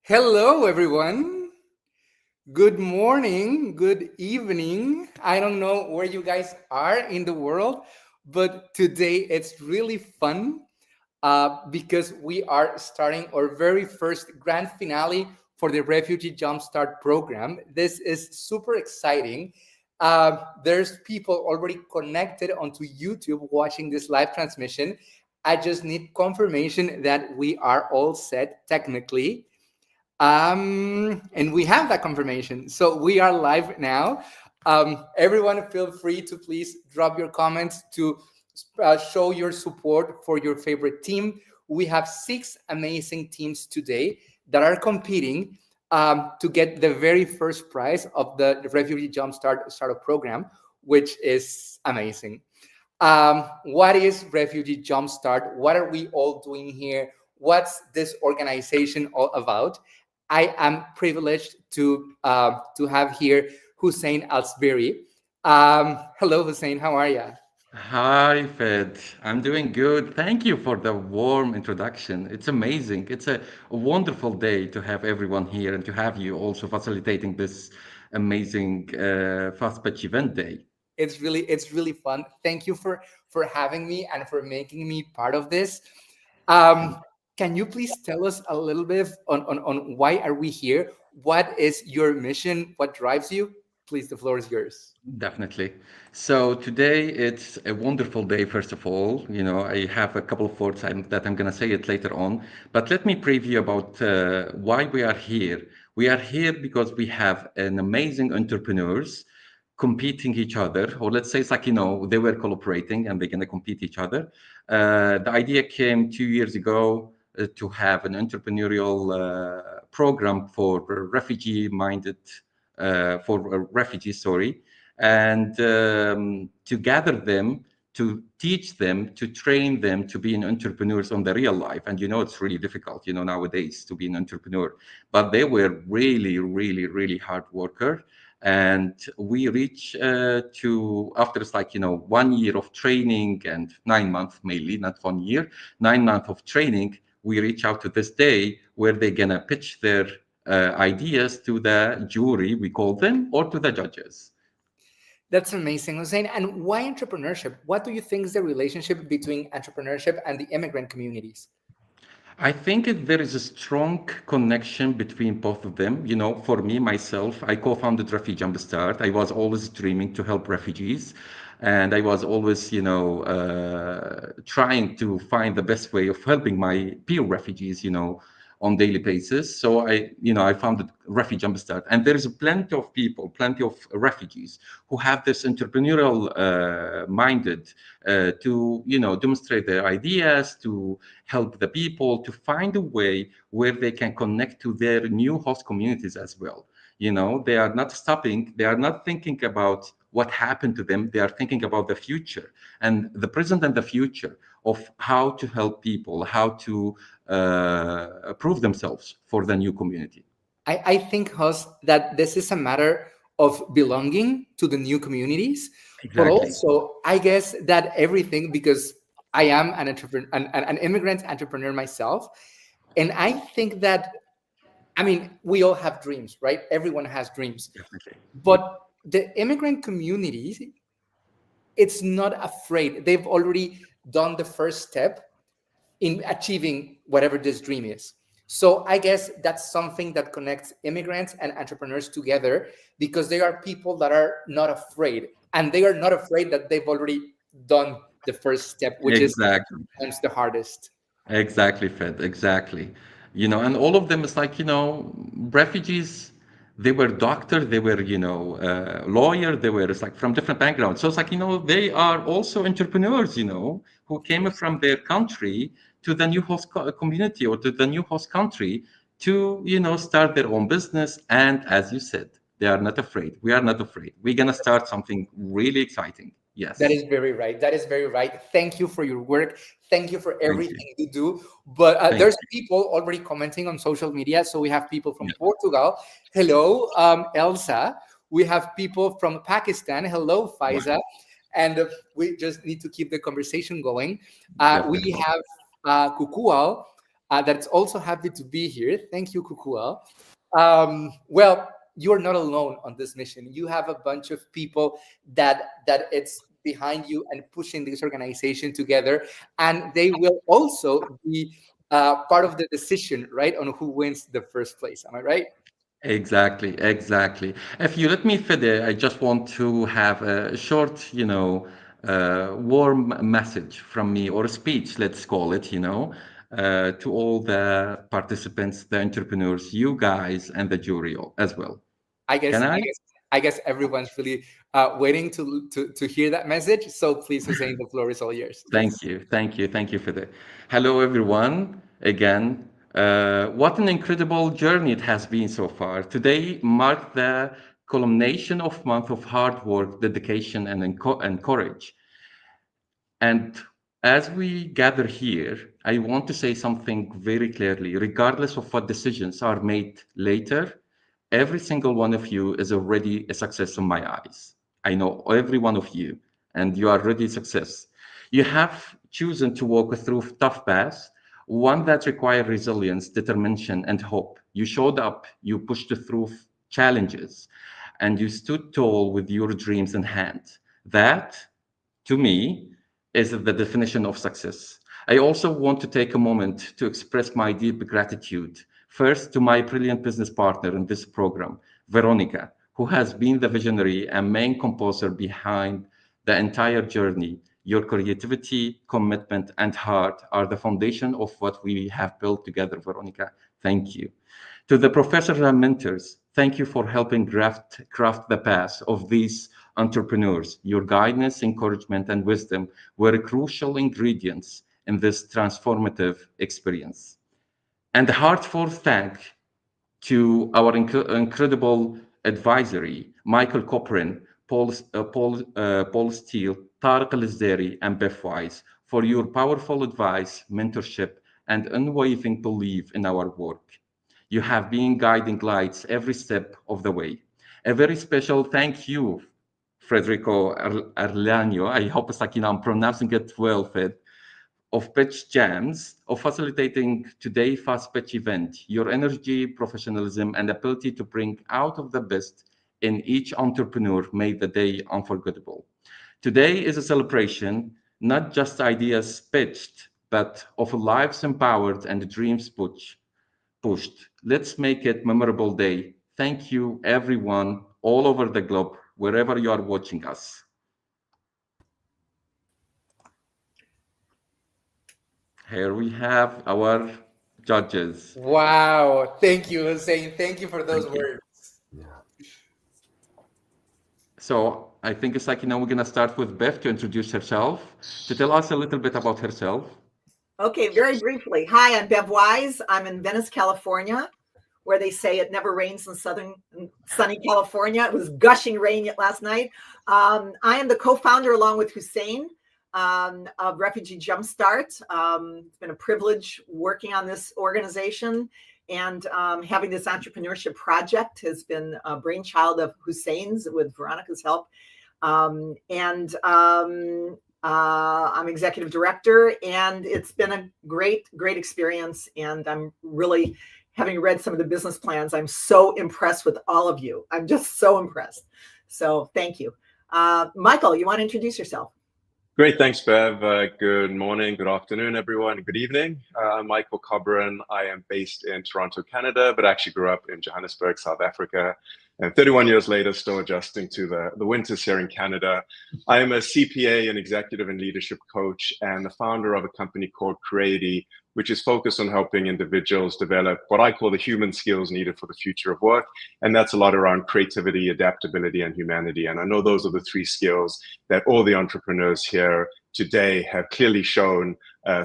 Hello, everyone. Good morning, good evening. I don't know where you guys are in the world, but today it's really fun because we are starting our very first grand finale for the Refugee JumpStart program. This is super exciting. There's people already connected onto YouTube watching this live transmission. I just need confirmation that we are all set technically. And we have that confirmation. So we are live now. Everyone, feel free to please drop your comments to show your support for your favorite team. We have 6 amazing teams today that are competing to get the very first prize of the Refugee Jumpstart Startup Program, which is amazing. What is Refugee Jumpstart? What are we all doing here? What's this organization all about? I am privileged to have here Hussein Alsbiri. Hello, Hussein. How are you? Hi, Fed. I'm doing good. Thank you for the warm introduction. It's amazing. It's a wonderful day to have everyone here and to have you also facilitating this amazing Fast Pitch event day. It's really fun. Thank you for having me and for making me part of this. Thank Um, can you please tell us a little bit on why are we here? What is your mission? What drives you? Please, the floor is yours. Definitely. So today it's a wonderful day, first of all. I have a couple of words that I'm going to say it later on. But let me preview about why we are here. We are here because we have an amazing entrepreneurs competing each other, or let's say it's like, they were collaborating and they're going to compete each other. The idea came 2 years ago to have an entrepreneurial program for refugees, sorry, and to gather them, to teach them, to train them to be an entrepreneurs on the real life. And it's really difficult, nowadays to be an entrepreneur. But they were really, really, really hard worker. And we reach to after it's like 1 year of training and 9 months, mainly not 1 year, 9 months of training. We reach out to this day where they're gonna pitch their ideas to the jury, we call them, or to the judges. That's amazing, Hussein. And why entrepreneurship? What do you think is the relationship between entrepreneurship and the immigrant communities? I think there is a strong connection between both of them. For me, myself, I co-founded Refugee JumpStart. I was always dreaming to help refugees. And I was always, trying to find the best way of helping my peer refugees, on daily basis. So I founded Refugee JumpStart. And there is plenty of people, plenty of refugees who have this entrepreneurial minded to, demonstrate their ideas, to help the people to find a way where they can connect to their new host communities as well. They are not stopping, they are not thinking about what happened to them, they are thinking about the future and the present and the future of how to help people, how to prove themselves for the new community. I think, Hus, that this is a matter of belonging to the new communities, but Exactly. also, I guess that everything, because I am an entrepreneur, an immigrant entrepreneur myself, and I think that, I mean, we all have dreams, right? Everyone has dreams, Definitely. but the immigrant community, it's not afraid. They've already done the first step in achieving whatever this dream is. So I guess that's something that connects immigrants and entrepreneurs together because they are people that are not afraid, and they are not afraid that they've already done the first step, which is Exactly. sometimes the hardest. Exactly, Fed. Exactly. And all of them is like, refugees, they were doctor, they were, lawyer, they were, it's like from different backgrounds. So it's like, they are also entrepreneurs, who Of came course. from their country to the new host community or to the new host country to, start their own business. And as you said, they are not afraid. We are not afraid. We're going to start something really exciting. That Yes. is very right. That is very right. Thank you for your work. Thank you for Thank you. everything you do. But Thank there's you. people already commenting on social media. So we have people from Yeah. Portugal. Hello, Elsa. We have people from Pakistan. Hello, Wow. Faiza. And we just need to keep the conversation going. We Definitely. have Kukual. that's also happy to be here. Thank you, Kukuel. Well, you're not alone on this mission. You have a bunch of people that it's behind you and pushing this organization together, and they will also be part of the decision, right, on who wins the first place. Am I right? Exactly, exactly. If you let me, Fede, I just want to have a short, warm message from me, or a speech, let's call it, to all the participants, the entrepreneurs, you guys, and the jury as well. I guess Can I I? guess I guess everyone's really waiting to hear that message. So please, Hussein, the floor is all yours. Thank Yes. you. Thank you. Thank you for that. Hello, everyone. Again, what an incredible journey it has been so far. Today marked the culmination of month of hard work, dedication, and courage. And as we gather here, I want to say something very clearly. Regardless of what decisions are made later, every single one of you is already a success in my eyes. I know every one of you, and you are already a success. You have chosen to walk through tough paths, one that requires resilience, determination, and hope. You showed up, you pushed through challenges, and you stood tall with your dreams in hand. That, to me, is the definition of success. I also want to take a moment to express my deep gratitude, first to my brilliant business partner in this program, Veronica, who has been the visionary and main composer behind the entire journey. Your creativity, commitment, and heart are the foundation of what we have built together, Veronica. Thank you. To the professors and mentors, thank you for helping craft the path of these entrepreneurs. Your guidance, encouragement, and wisdom were crucial ingredients in this transformative experience. And a heartfelt thank to our incredible advisory, Michael Coprin, Paul Steele, Tariq Al-Zdari, and Beth Wise, for your powerful advice, mentorship, and unwavering belief in our work. You have been guiding lights every step of the way. A very special thank you, Federico Arlano. I hope I'm pronouncing it well, Fed, of Pitch Jams, of facilitating today's Fast Pitch event. Your energy, professionalism, and ability to bring out of the best in each entrepreneur made the day unforgettable. Today is a celebration, not just ideas pitched, but of lives empowered and dreams pushed. Let's make it memorable day. Thank you, everyone, all over the globe, wherever you are watching us. Here we have our judges. Wow. Thank you, Hussein. Thank you for those Thank you. words. So I think it's like, we're going to start with Beth to introduce herself, to tell us a little bit about herself. Okay, very briefly. Hi, I'm Bev Wise. I'm in Venice, California, where they say it never rains in sunny California. It was gushing rain last night. I am the co-founder, along with Hussein, of Refugee JumpStart. It's been a privilege working on this organization, and having this entrepreneurship project has been a brainchild of Hussein's with Veronica's help. I'm executive director, and it's been a great experience. And I'm really, having read some of the business plans, I'm so impressed with all of you. I'm just so impressed. So thank you. Michael, you want to introduce yourself? Great, thanks, Bev. Good morning, good afternoon, everyone. Good evening. I'm Michael Cobran. I am based in Toronto, Canada, but actually grew up in Johannesburg, South Africa. And 31 years later, still adjusting to the winters here in Canada. I am a CPA, an executive and leadership coach, and the founder of a company called Creati, which is focused on helping individuals develop what I call the human skills needed for the future of work. And that's a lot around creativity, adaptability, and humanity. And I know those are the three skills that all the entrepreneurs here today have clearly shown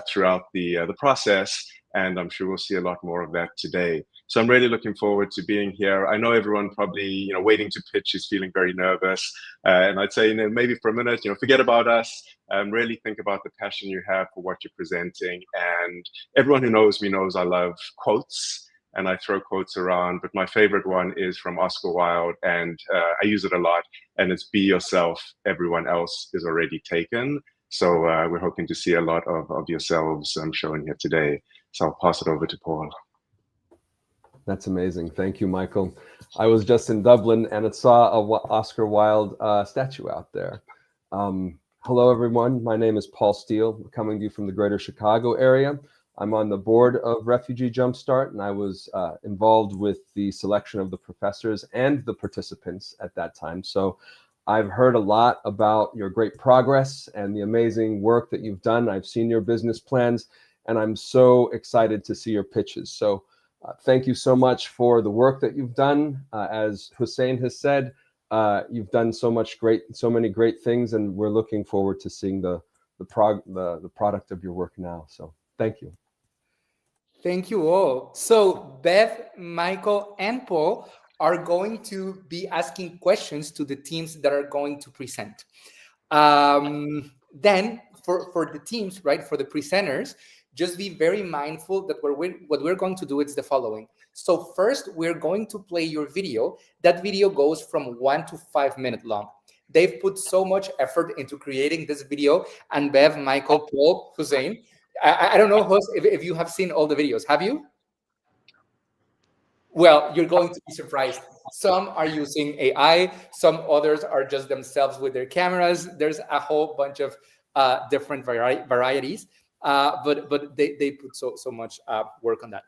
throughout the process. And I'm sure we'll see a lot more of that today. So I'm really looking forward to being here. I know everyone probably, waiting to pitch is feeling very nervous. And I'd say, maybe for a minute, forget about us. Really think about the passion you have for what you're presenting. And everyone who knows me knows I love quotes, and I throw quotes around. But my favorite one is from Oscar Wilde, and I use it a lot. And it's, "Be yourself, everyone else is already taken." So we're hoping to see a lot of yourselves showing here today. So I'll pass it over to Paul. That's amazing. Thank you, Michael. I was just in Dublin and it saw a Oscar Wilde statue out there. Hello, everyone. My name is Paul Steele, coming to you from the greater Chicago area. I'm on the board of Refugee JumpStart, and I was involved with the selection of the professors and the participants at that time. So I've heard a lot about your great progress and the amazing work that you've done. I've seen your business plans, and I'm so excited to see your pitches. So thank you so much for the work that you've done. As Hussein has said, you've done so many great things, and we're looking forward to seeing the product of your work now. So thank you. Thank you all. So Bev, Michael, and Paul are going to be asking questions to the teams that are going to present. Then for the teams, right, for the presenters, just be very mindful that what we're going to do is the following. So first, we're going to play your video. That video goes from 1 to 5 minutes long. They've put so much effort into creating this video, and Bev, Michael, Paul, Hussein, I don't know, Hus, if you have seen all the videos. Have you? Well, you're going to be surprised. Some are using AI. Some others are just themselves with their cameras. There's a whole bunch of different varieties, but they put so much work on that.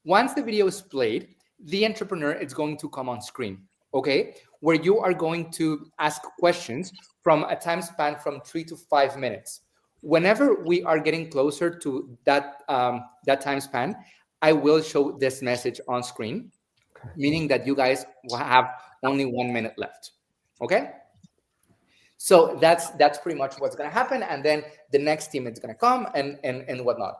Once the video is played, the entrepreneur is going to come on screen, okay, where you are going to ask questions from a time span from 3 to 5 minutes. Whenever we are getting closer to that time span, I will show this message on screen, meaning that you guys will have only 1 minute left. Okay? So that's pretty much what's going to happen, and then the next team is going to come and whatnot.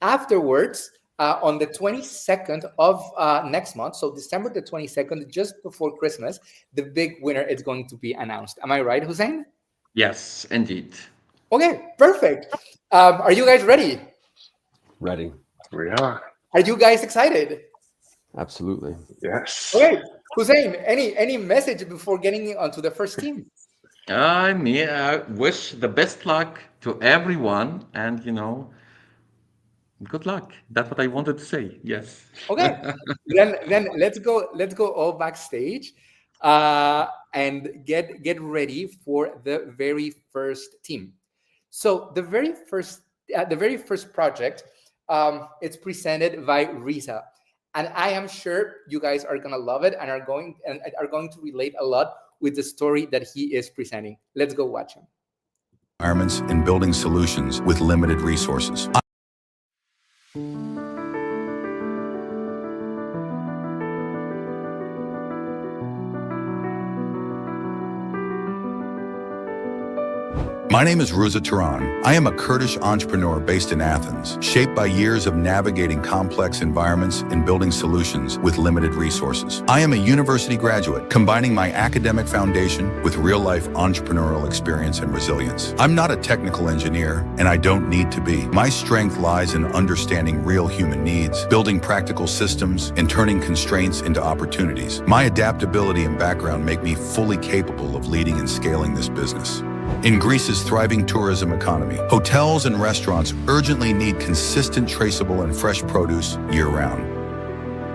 Afterwards, on the 22nd of next month, so December the 22nd, just before Christmas, the big winner is going to be announced. Am I right, Hussein? Yes, indeed. Okay, perfect. Are you guys ready? Ready. We are. Are you guys excited? Absolutely. Yes. Okay, Hussein, any message before getting onto the first team? I wish the best luck to everyone, and good luck. That's what I wanted to say. Yes. Okay, then let's go all backstage, and get ready for the very first team. So the very first project, it's presented by Risa, and I am sure you guys are gonna love it and are going to relate a lot with the story that he is presenting. Let's go watch him. Environments and building solutions with limited resources. My name is Ruza Turan. I am a Kurdish entrepreneur based in Athens, shaped by years of navigating complex environments and building solutions with limited resources. I am a university graduate, combining my academic foundation with real-life entrepreneurial experience and resilience. I'm not a technical engineer, and I don't need to be. My strength lies in understanding real human needs, building practical systems, and turning constraints into opportunities. My adaptability and background make me fully capable of leading and scaling this business. In Greece's thriving tourism economy, hotels and restaurants urgently need consistent, traceable, and fresh produce year-round.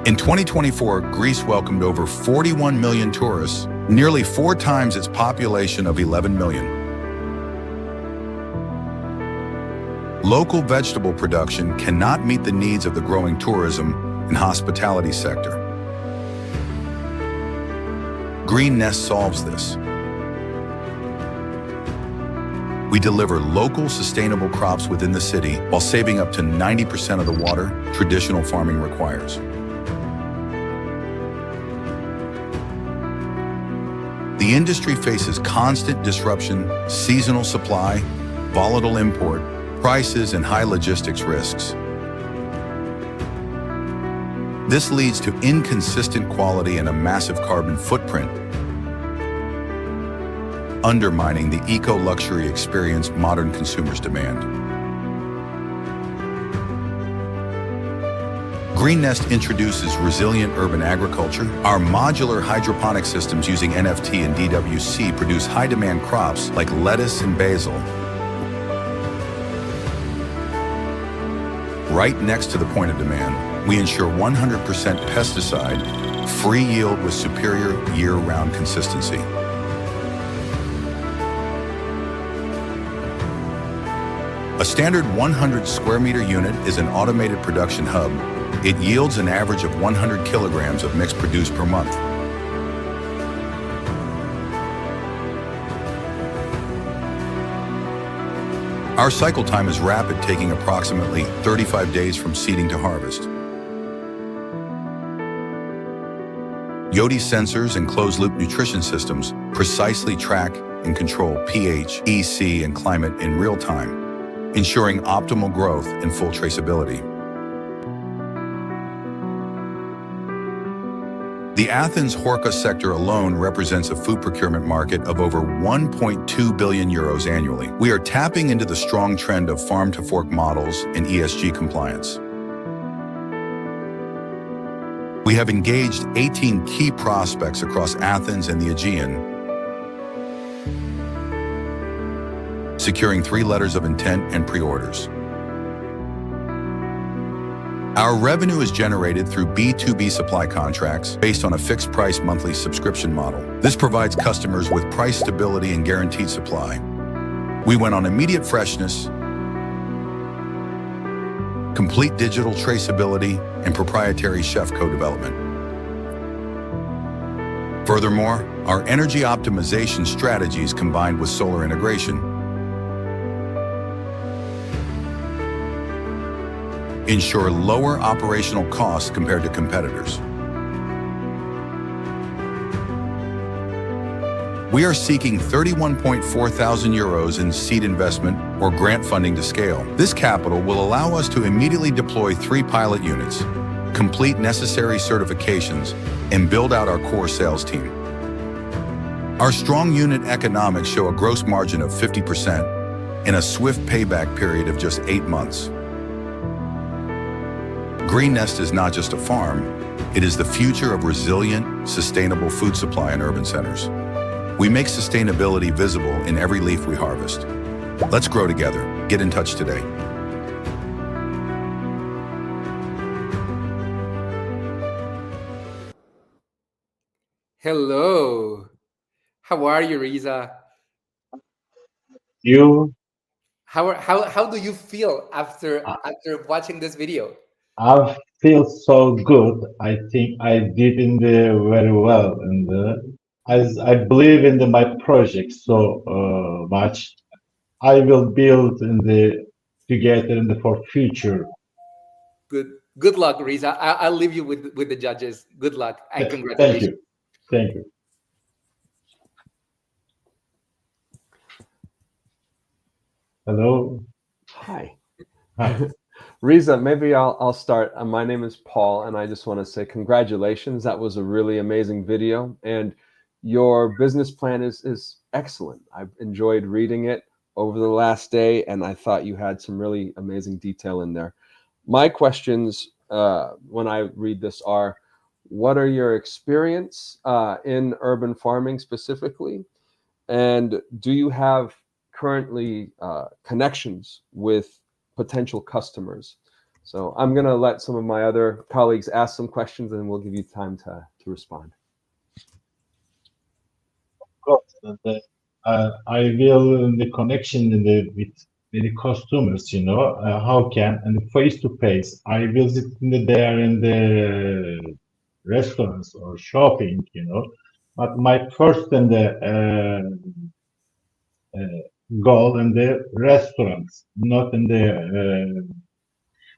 In 2024, Greece welcomed over 41 million tourists, nearly 4 times its population of 11 million. Local vegetable production cannot meet the needs of the growing tourism and hospitality sector. Green Nest solves this. We deliver local, sustainable crops within the city while saving up to 90% of the water traditional farming requires. The industry faces constant disruption, seasonal supply, volatile import, prices, and high logistics risks. This leads to inconsistent quality and a massive carbon footprint, undermining the eco-luxury experience modern consumers demand. Green Nest introduces resilient urban agriculture. Our modular hydroponic systems using NFT and DWC produce high-demand crops like lettuce and basil, right next to the point of demand, we ensure 100% pesticide-free yield with superior year-round consistency. A standard 100 square meter unit is an automated production hub. It yields an average of 100 kilograms of mix produced per month. Our cycle time is rapid, taking approximately 35 days from seeding to harvest. Yodi sensors and closed-loop nutrition systems precisely track and control pH, EC, and climate in real time, ensuring optimal growth and full traceability. The Athens Horka sector alone represents a food procurement market of over 1.2 billion euros annually. We are tapping into the strong trend of farm-to-fork models and ESG compliance. We have engaged 18 key prospects across Athens and the Aegean, securing 3 letters of intent and pre-orders. Our revenue is generated through B2B supply contracts based on a fixed price monthly subscription model. This provides customers with price stability and guaranteed supply. We went on immediate freshness, complete digital traceability, and proprietary chef co-development. Furthermore, our energy optimization strategies combined with solar integration ensure lower operational costs compared to competitors. We are seeking 31.4 thousand euros in seed investment or grant funding to scale. This capital will allow us to immediately deploy 3 pilot units, complete necessary certifications, and build out our core sales team. Our strong unit economics show a gross margin of 50% and a swift payback period of just 8 months. Green Nest is not just a farm, it is the future of resilient, sustainable food supply in urban centers. We make sustainability visible in every leaf we harvest. Let's grow together. Get in touch today. Hello. How are you, Riza? You, How do you feel after watching this video? I feel so good. I think I did in the very well, and as I believe in my project so much, I will build in the together in the for future. Good luck, Riza. I'll leave you with the judges. Good luck and Thank congratulations. you, thank you. Hello. Hi. Hi. Riza, maybe I'll start. My name is Paul, and I just want to say congratulations. That was a really amazing video, and your business plan is excellent. I've enjoyed reading it over the last day, and I thought you had some really amazing detail in there. My questions when I read this are, what are your experience in urban farming specifically? And do you have currently connections with potential customers? So I'm going to let some of my other colleagues ask some questions, and we'll give you time to respond. Of course, I will the connection in with the customers. You know how can and face to face. I visit there in the restaurants or shopping. You know, but my first and the goal in the restaurants, not in the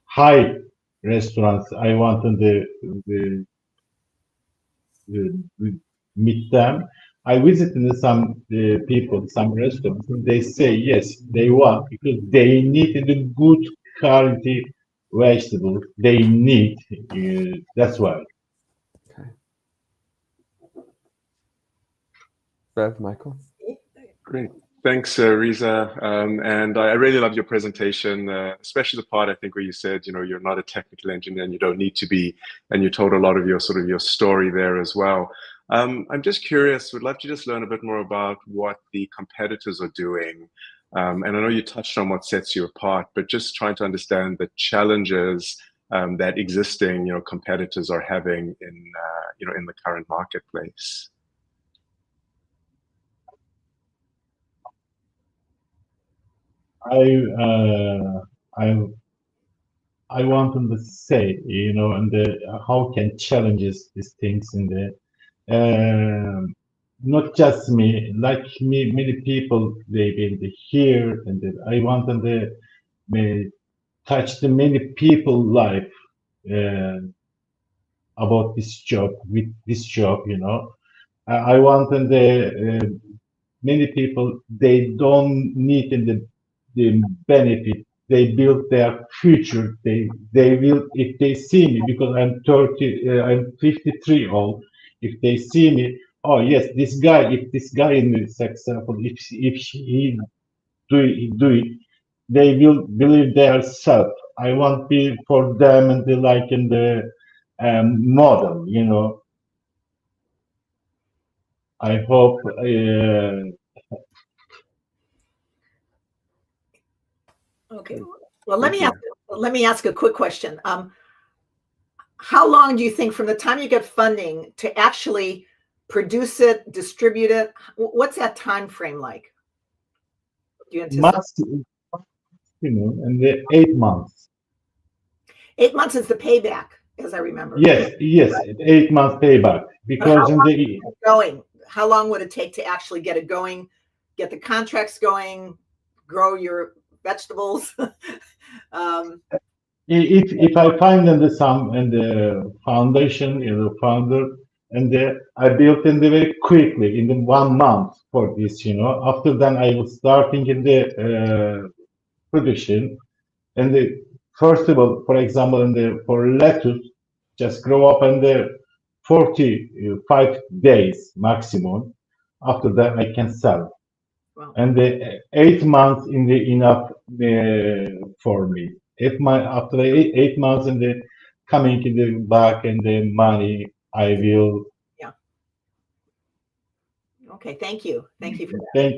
high restaurants. I want in the meet them. I visit in some people, some restaurants. They say yes, they want because they need the good quality vegetables. They need. That's why. Okay. Bev, Michael? Great. Thanks, Riza. And I really loved your presentation, especially the part I think where you said, you know, you're not a technical engineer and you don't need to be, and you told a lot of your your story there as well. I'm just curious, would love to just learn a bit more about what the competitors are doing And I know you touched on what sets you apart, but just trying to understand the challenges that existing, competitors are having in the current marketplace. I I wanted to say, and how can challenges these things in the not just me, like me, many people they will be here, and I wanted to touch the many people life about this job with this job. I wanted the many people they don't need in the benefit they build their future they will if they see me because I'm 30 I'm 53 old if they see me oh yes this guy if this guy in this example if he do it they will believe their self. I want be for them and the like in the model I hope Okay. Well, let me ask a quick question. How long do you think from the time you get funding to actually produce it, distribute it? What's that time frame like? Do you anticipate? in the 8 months. 8 months is the payback, as I remember. Yes, 8 months payback because in the going, how long would it take to actually get it going, get the contracts going, grow your vegetables? if I find in the some in the foundation, founder, and I built in the very quickly in the 1 month for this, After then I was starting in the production, and the first of all, for example, in the for lettuce, just grow up in the 45 days maximum. After that, I can sell. Wow. And the 8 months in the enough for me. If after 8 months and the coming in the back and the money, I will. Yeah. Okay. Thank you. Thank you for that. Thank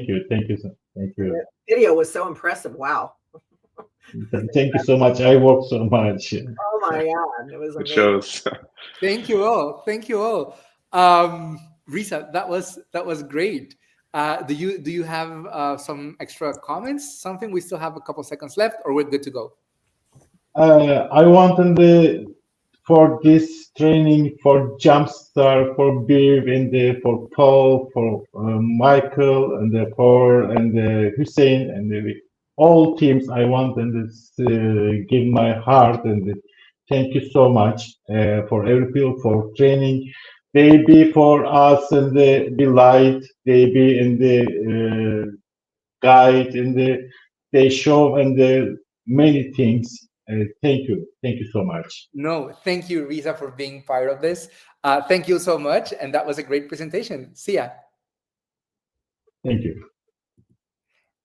you. Thank you. Thank you. The video was so impressive. Wow. Thank you so much. I work so much. Oh my God. It was It amazing. shows. Thank you all. Thank you all. Risa, that was great. Do you have some extra comments? Something? We still have a couple seconds left, or we're good to go? I wanted for this training for JumpStart, for Bill, and for Paul, for Michael, and for Hussein, and all teams. I want and give my heart and thank you so much for every people for training. They be for us and the light. They be in the guide and they show and the many things. Thank you so much. No, thank you, Risa, for being part of this. Thank you so much, and that was a great presentation. See ya. Thank you.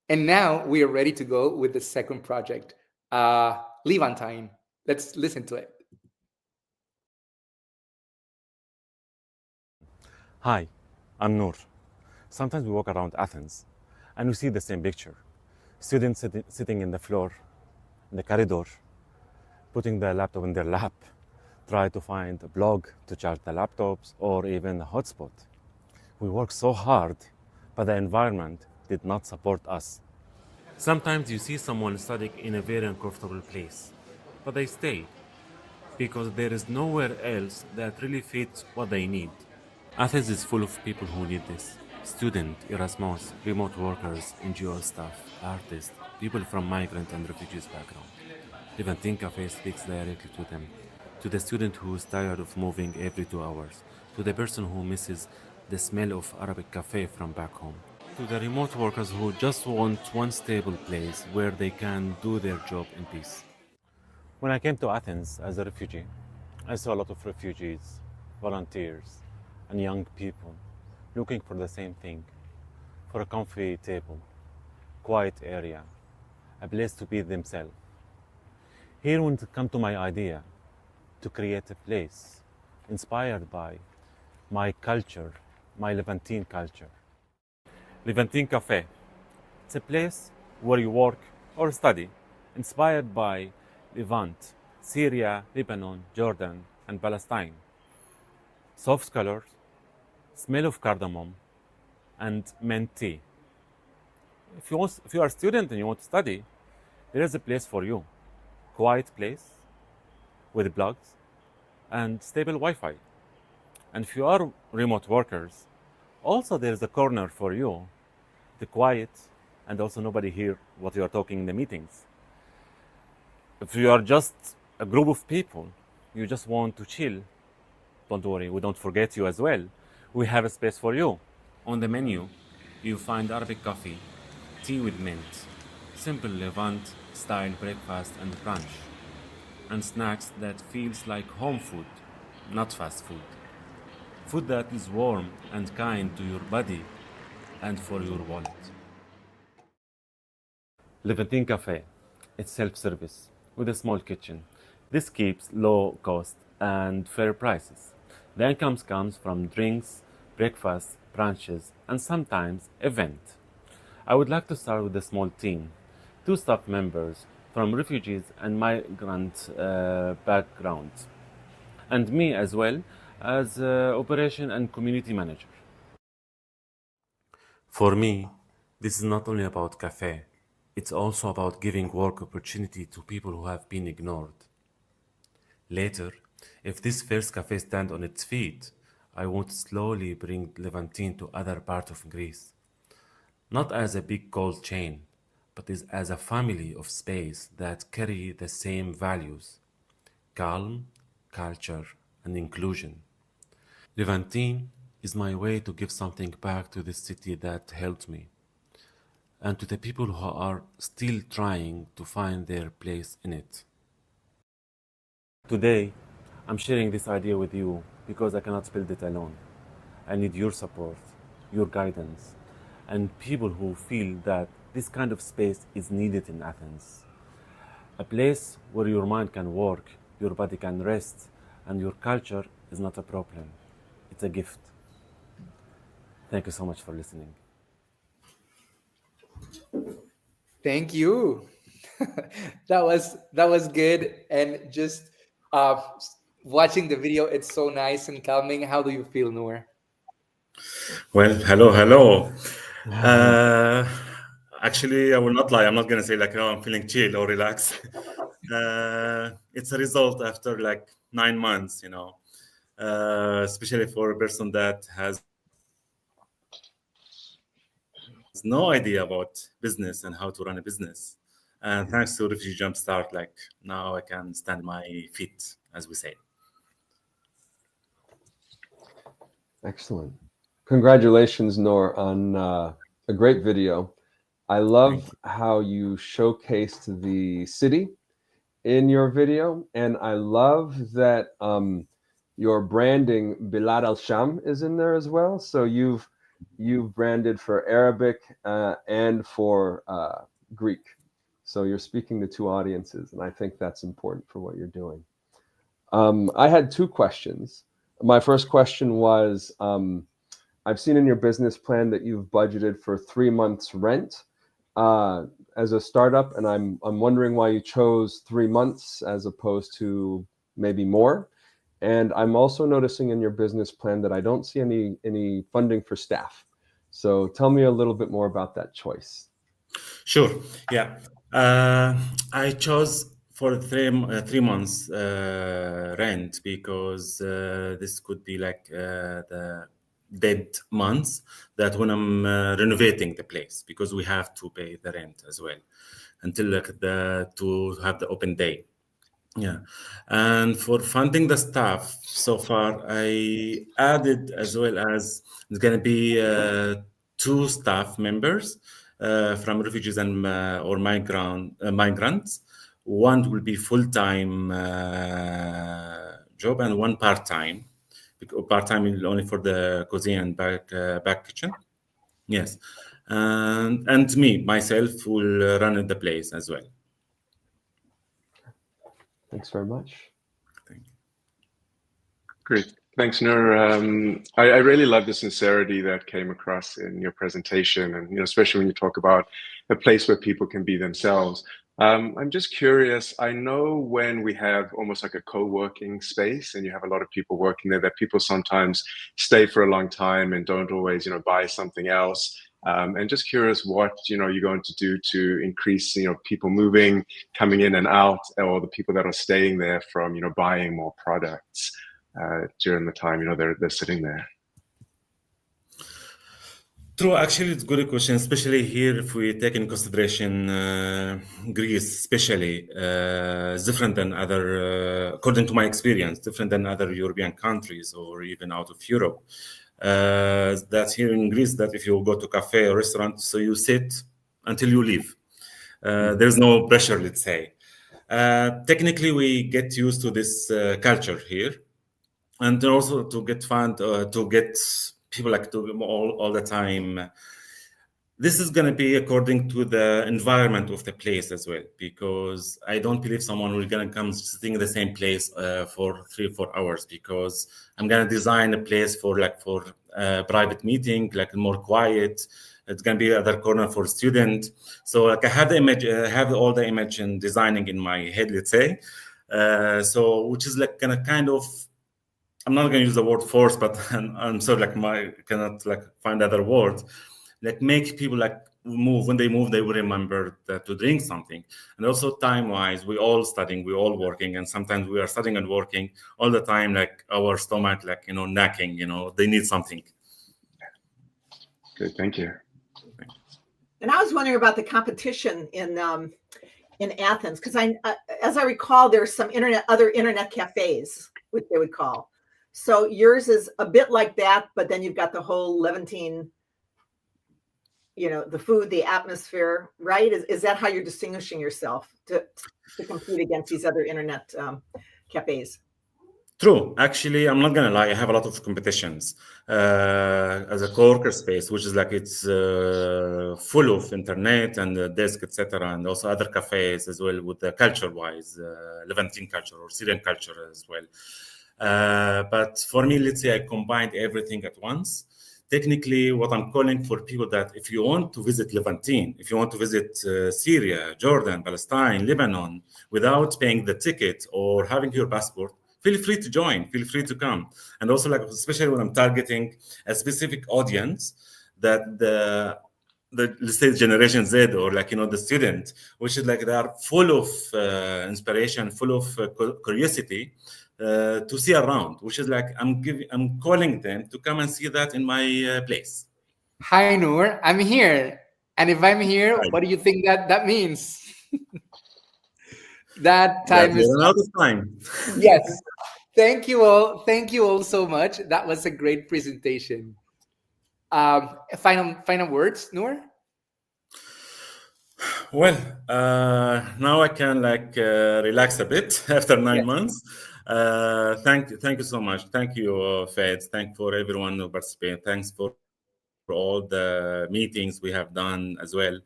And now we are ready to go with the second project, Levantine. Let's listen to it. Hi, I'm Noor. Sometimes we walk around Athens and we see the same picture. Students sitting in the floor, in the corridor, putting their laptop in their lap, try to find a blog to charge the laptops or even a hotspot. We work so hard, but the environment did not support us. Sometimes you see someone studying in a very uncomfortable place, but they stay because there is nowhere else that really fits what they need. Athens is full of people who need this. Students, Erasmus, remote workers, NGO staff, artists, people from migrant and refugees background. Levantine Cafe speaks directly to them. To the student who is tired of moving every 2 hours. To the person who misses the smell of Arabic cafe from back home. To the remote workers who just want one stable place where they can do their job in peace. When I came to Athens as a refugee, I saw a lot of refugees, volunteers, and young people looking for the same thing, for a comfy table, quiet area, a place to be themselves. Here when it came to my idea to create a place inspired by my culture, my Levantine culture. Levantine Cafe, It's a place where you work or study, inspired by Levant, Syria, Lebanon, Jordan, and Palestine. Soft colors, smell of cardamom, and mint tea. If you are a student and you want to study, there is a place for you. Quiet place with blogs and stable Wi-Fi. And if you are remote workers, also there is a corner for you, the quiet, and also nobody hear what you are talking in the meetings. If you are just a group of people, you just want to chill, don't worry, we don't forget you as well. We have a space for you. On the menu, you find Arabic coffee, tea with mint, simple Levant style breakfast and brunch, and snacks that feels like home food, not fast food. Food that is warm and kind to your body and for your wallet. Levantine Cafe. It's self-service with a small kitchen. This keeps low cost and fair prices. The income comes from drinks, breakfast, brunches, and sometimes event. I would like to start with a small team, 2 staff members from refugees and migrant backgrounds, and me as well as operation and community manager. For me, this is not only about cafe, it's also about giving work opportunity to people who have been ignored. Later, if this first cafe stands on its feet, I want to slowly bring Levantine to other parts of Greece. Not as a big cold chain, but as a family of space that carry the same values: calm, culture, and inclusion. Levantine is my way to give something back to the city that helped me, and to the people who are still trying to find their place in it. Today, I'm sharing this idea with you because I cannot build it alone. I need your support, your guidance, and people who feel that this kind of space is needed in Athens. A place where your mind can work, your body can rest, and your culture is not a problem. It's a gift. Thank you so much for listening. Thank you. That was good, and just uh watching the video, it's so nice and calming. How do you feel, Noor? Well, hello. Uh, Actually, I will not lie. I'm not gonna say like, oh, I'm feeling chill or relaxed. It's a result after like 9 months, especially for a person that has no idea about business and how to run a business. And thanks to Refugee JumpStart, like now I can stand my feet, as we say. Excellent. Congratulations, Noor, on a great video. I love how you showcased the city in your video, and I love that your branding Bilad al-Sham is in there as well. So you've branded for Arabic and for Greek. So you're speaking to 2 audiences, and I think that's important for what you're doing. I had 2 questions. My first question was, I've seen in your business plan that you've budgeted for 3 months rent as a startup, and I'm wondering why you chose 3 months as opposed to maybe more. And I'm also noticing in your business plan that I don't see any funding for staff. So tell me a little bit more about that choice. Sure. Yeah. I chose for 3 months rent because this could be like the dead months that when I'm renovating the place, because we have to pay the rent as well until like to have the open day. Yeah. And for funding the staff, so far I added as well as it's going to be 2 staff members from refugees and or migrants. One will be full-time job and one part-time. Part-time is only for the cuisine and back kitchen. Yes. And me, myself, will run the place as well. Thanks very much. Thank you. Great. Thanks, Noor. I really love the sincerity that came across in your presentation, and especially when you talk about a place where people can be themselves. I'm just curious. I know when we have almost like a co-working space, and you have a lot of people working there, that people sometimes stay for a long time and don't always, buy something else. And just curious what you're going to do to increase people moving, coming in and out, or the people that are staying there from buying more products during the time they're sitting there. True, actually, it's a good question, especially here if we take in consideration Greece, especially is different than other, according to my experience, different than other European countries or even out of Europe. That's here in Greece that if you go to cafe or restaurant, so you sit until you leave. There's no pressure, let's say. Technically, we get used to this culture here. And also to get fund, to get people like to all the time. This is going to be according to the environment of the place as well, because I don't believe someone will going to come sitting in the same place for 3-4 hours, because I'm going to design a place for private meeting, like more quiet. It's going to be other corner for student. So like I have the image, have all the image and designing in my head, let's say. So which is like kind of, I'm not going to use the word force, but I'm sorry, cannot find other words. Like make people move. When they move, they will remember to drink something. And also time-wise, we all studying, we all working, and sometimes we are studying and working all the time. Like our stomach, knacking. They need something. Good, thank you. And I was wondering about the competition in Athens, because as I recall, there's some other internet cafes, which they would call. So yours is a bit like that, but then you've got the whole Levantine, the food, the atmosphere, right? Is that how you're distinguishing yourself to compete against these other internet cafes? True. Actually, I'm not gonna lie. I have a lot of competitions as a co-worker space, which is it's full of internet and desk, etc., and also other cafes as well with the culture-wise, Levantine culture or Syrian culture as well. But for me, let's say I combined everything at once. Technically, what I'm calling for people that if you want to visit Levantine, if you want to visit Syria, Jordan, Palestine, Lebanon, without paying the ticket or having your passport, feel free to join, feel free to come. And also especially when I'm targeting a specific audience, that the let's say Generation Z or the student, which is they are full of inspiration, full of curiosity, to see around, which is I'm calling them to come and see that in my place. Hi, Noor. I'm here. And if I'm here, Hi. what do you think that means? That time is out of time. Yes. Thank you all. Thank you all so much. That was a great presentation. Final words, Noor? Well, now I can relax a bit after 9 months. Thank you so much. Thank you, Feds. Thank for everyone who participated. Thanks for all the meetings we have done as well.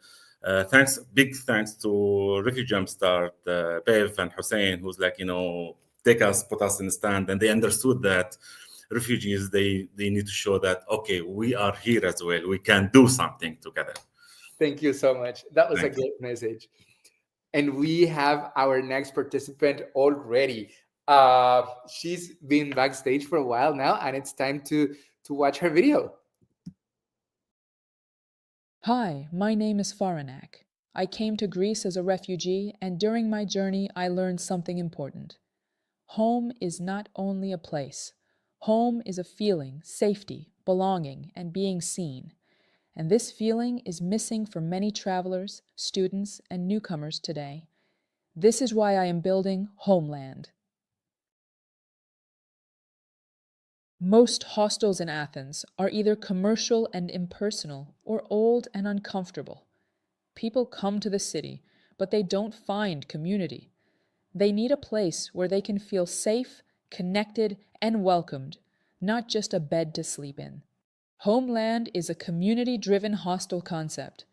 Big thanks to Refugee JumpStart, Bev and Hussein, who's put us in the stand, and they understood that refugees, they need to show that, okay, we are here as well. We can do something together. Thank you so much. That was Thanks. a great message. And we have our next participant already. She's been backstage for a while now, and it's time to watch her video. Hi, my name is Faranak. I came to Greece as a refugee, and during my journey, I learned something important. Home is not only a place. Home is a feeling, safety, belonging, and being seen. And this feeling is missing for many travelers, students, and newcomers today. This is why I am building Homeland. Most hostels in Athens are either commercial and impersonal or old and uncomfortable. People come to the city, but they don't find community. They need a place where they can feel safe, connected, and welcomed, not just a bed to sleep in. Homeland is a community-driven hostel concept.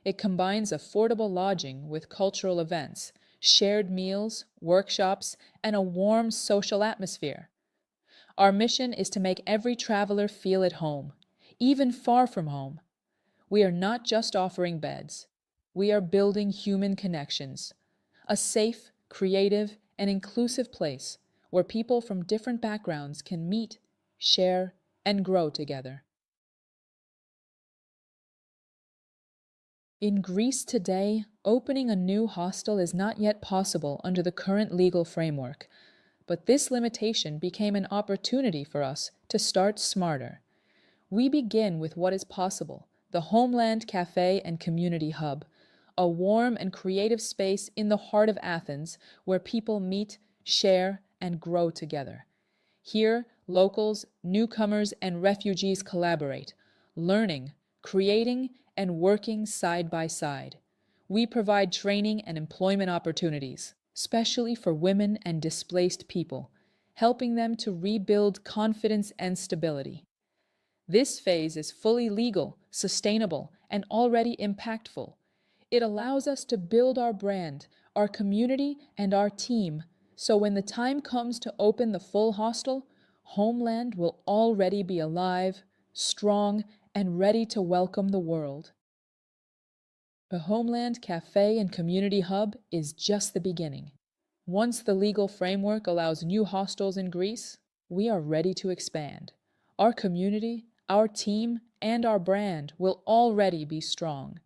It combines affordable lodging with cultural events, shared meals, workshops, and a warm social atmosphere. Our mission is to make every traveler feel at home, even far from home. We are not just offering beds. We are building human connections, a safe, creative, and inclusive place where people from different backgrounds can meet, share, and grow together. In Greece today, opening a new hostel is not yet possible under the current legal framework, but this limitation became an opportunity for us to start smarter. We begin with what is possible, the Homeland Cafe and Community Hub, a warm and creative space in the heart of Athens where people meet, share, and grow together. Here, locals, newcomers, and refugees collaborate, learning, creating, and working side by side. We provide training and employment opportunities, especially for women and displaced people, helping them to rebuild confidence and stability. This phase is fully legal, sustainable, and already impactful. It allows us to build our brand, our community, and our team, so when the time comes to open the full hostel, Homeland will already be alive, strong, and ready to welcome the world. The Homeland Cafe and Community Hub is just the beginning. Once the legal framework allows new hostels in Greece, we are ready to expand. Our community, our team, and our brand will already be strong.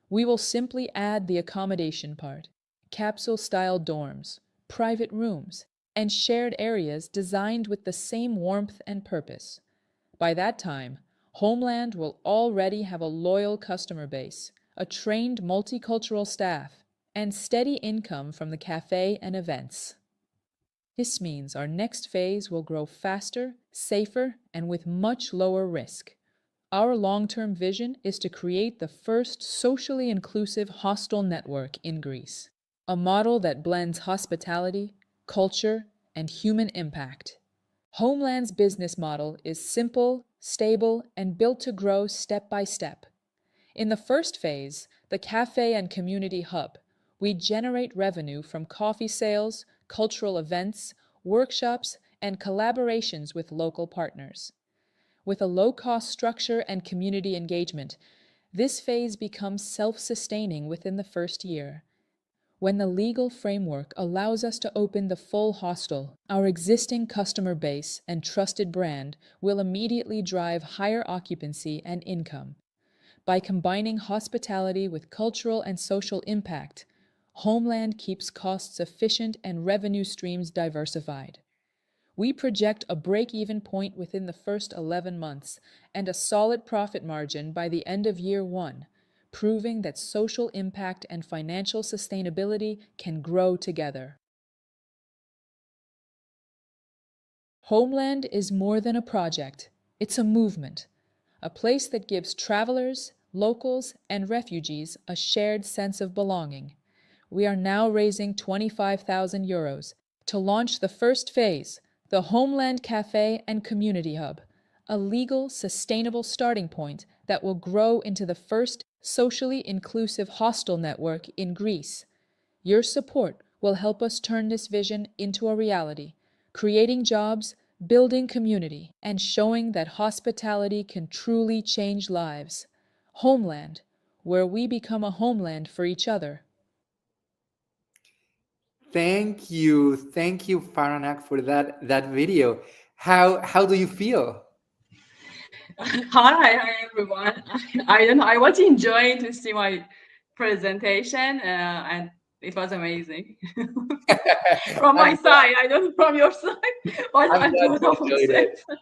We will simply add the accommodation part, capsule-style dorms, private rooms, and shared areas designed with the same warmth and purpose. By that time, Homeland will already have a loyal customer base, a trained multicultural staff, and steady income from the cafe and events. This means our next phase will grow faster, safer, and with much lower risk. Our long-term vision is to create the first socially inclusive hostel network in Greece, a model that blends hospitality, culture, and human impact. Homeland's business model is simple, stable, and built to grow step by step. In the first phase, the Cafe and Community Hub, we generate revenue from coffee sales, cultural events, workshops, and collaborations with local partners. With a low-cost structure and community engagement, this phase becomes self-sustaining within the first year. When the legal framework allows us to open the full hostel, our existing customer base and trusted brand will immediately drive higher occupancy and income. By combining hospitality with cultural and social impact, Homeland keeps costs efficient and revenue streams diversified. We project a break-even point within the first 11 months and a solid profit margin by the end of year 1, proving that social impact and financial sustainability can grow together. Homeland is more than a project. It's a movement, a place that gives travelers, locals, and refugees a shared sense of belonging. We are now raising 25,000 euros to launch the first phase, the Homeland Cafe and Community Hub, a legal, sustainable starting point that will grow into the first socially inclusive hostel network in Greece. Your support will help us turn this vision into a reality, creating jobs, building community, and showing that hospitality can truly change lives. Homeland, where we become a homeland for each other. Thank you, Faranak, for that video. How do you feel? Hi everyone. I don't know. I was enjoying to see my presentation, and it was amazing. From my side, I don't know from your side, but I'm I'm glad you totally enjoyed it. safe.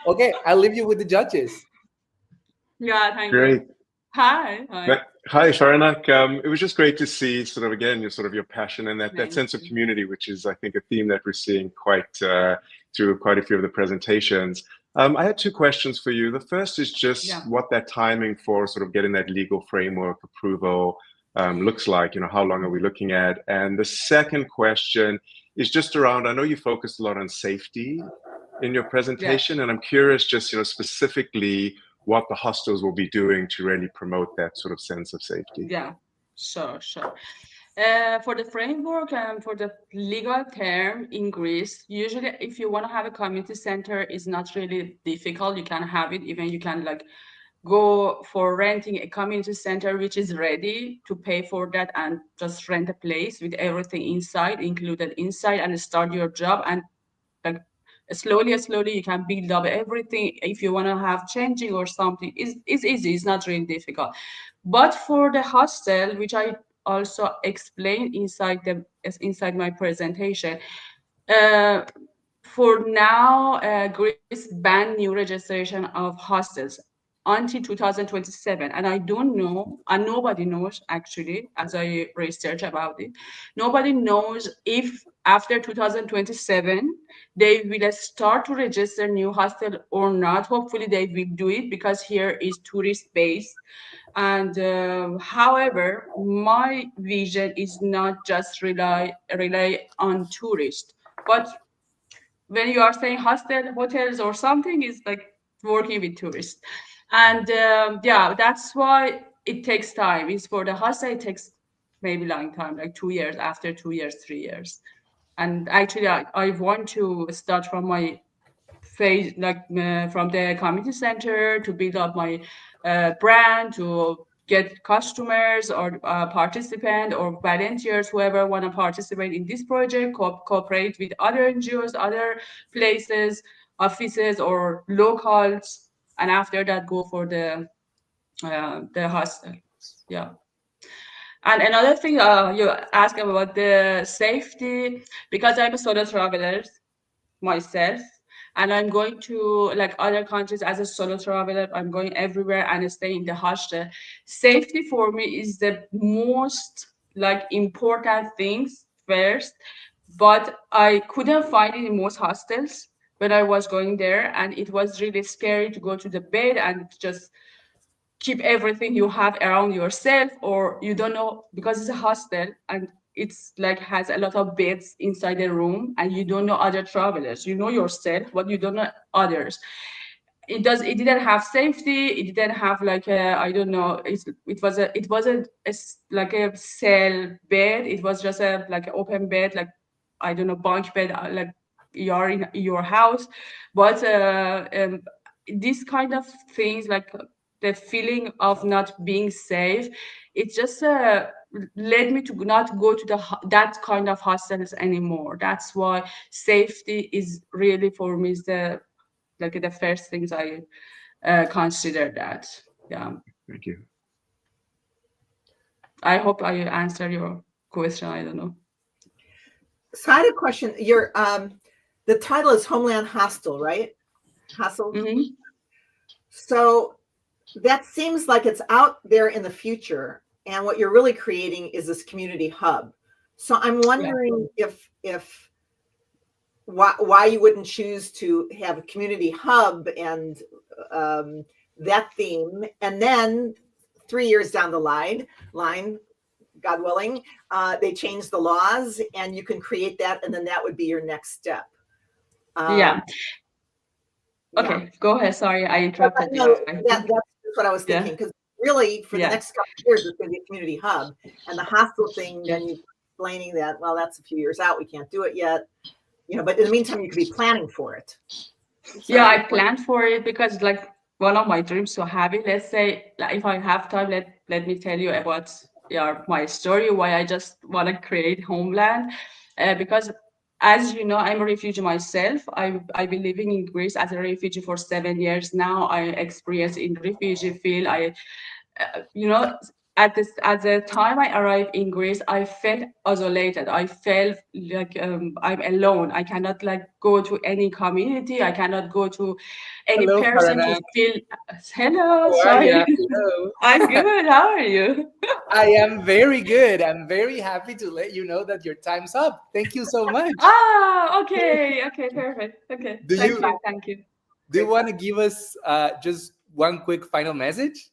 Okay, I'll leave you with the judges. Yeah, thank Great. you. Hi. Hi, Faranak. It was just great to see sort of, again, your passion and that Thank sense of you. community, which is, I think, a theme that we're seeing quite through quite a few of the presentations. I had two questions for you. The first is just what that timing for sort of getting that legal framework approval looks like. How long are we looking at? And the second question is just around, I know you focused a lot on safety in your presentation, and I'm curious just, specifically what the hostels will be doing to really promote that sort of sense of safety. Yeah, sure. For the framework and for the legal term in Greece, usually if you want to have a community center, it's not really difficult. You can have it. Even you can like go for renting a community center which is ready to pay for that and just rent a place with everything inside, included inside, and start your job. And like slowly you can build up everything. If you want to have changing or something, it's easy. It's not really difficult. But for the hostel, which I also explained inside my presentation, uh, for now, Greece banned new registration of hostels until 2027, and I don't know, and nobody knows actually, as I research about it, nobody knows if after 2027 they will start to register new hostel or not. Hopefully they will do it because here is tourist based. And however, my vision is not just rely on tourists, but when you are saying hostel, hotels, or something, is like working with tourists. And yeah, that's why it takes time. It's for the hostel, it takes maybe long time, like 2 years, after 2 years, 3 years. And actually, I want to start from my phase, like from the community center, to build up my brand, to get customers or participant or volunteers, whoever want to participate in this project, cooperate with other NGOs, other places, offices or locals, and after that go for the hostel. Yeah. And another thing, you asked about the safety, because I'm a solo traveler myself, and I'm going to like other countries as a solo traveler. I'm going everywhere and stay in the hostel. Safety for me is the most like important things first, but I couldn't find it in most hostels when I was going there, and it was really scary to go to the bed and just keep everything you have around yourself, or you don't know, because it's a hostel and it's like has a lot of beds inside the room, and you don't know other travelers. You know yourself, but you don't know others. It didn't have safety. It didn't have like a, I don't know, it wasn't like a cell bed. It was just a like an open bed, like I don't know, bunk bed, like you are in your house. But these kind of things, like the feeling of not being safe, it just led me to not go to that kind of hostels anymore. That's why safety is really for me is the like the first things I consider that. Yeah. Thank you. I hope I answered your question. I don't know. So I had a question. Your the title is Homeland Hostel, right? Hostel. Mm-hmm. So that seems like it's out there in the future, and what you're really creating is this community hub. So I'm wondering if why you wouldn't choose to have a community hub and that theme, and then 3 years down the line, God willing, they change the laws and you can create that, and then that would be your next step. Yeah. Okay, go ahead. Sorry, I interrupted you. That's what I was thinking, because really for the next couple of years, it's going to be a community hub. And the hostel thing, then you're explaining that, well, that's a few years out. We can't do it yet. You know, but in the meantime, you could be planning for it. So I planned for it because like one of my dreams to have it. Let's say like, if I have time, let me tell you about my story, why I just want to create Homeland. Because as you know, I'm a refugee myself. I've been living in Greece as a refugee for 7 years now. I experienced in refugee field. At the time I arrived in Greece, I felt isolated. I felt like I'm alone. I cannot like go to any community. I cannot go to any person to feel. Hello, sorry. Hello. I'm good. How are you? I am very good. I'm very happy to let you know that your time's up. Thank you so much. Okay, perfect. Okay, thank you. Do you want to give us just one quick final message?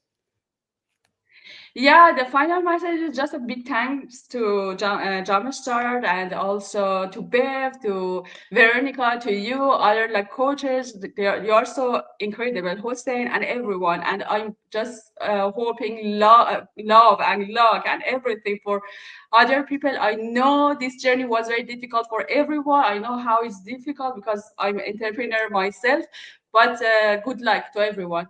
Yeah, the final message is just a big thanks to JumpStart and also to Bev, to Veronica, to you, other like coaches. You're so incredible, Hussein, and everyone. And I'm just hoping love and luck and everything for other people. I know this journey was very difficult for everyone. I know how it's difficult because I'm an entrepreneur myself. But good luck to everyone.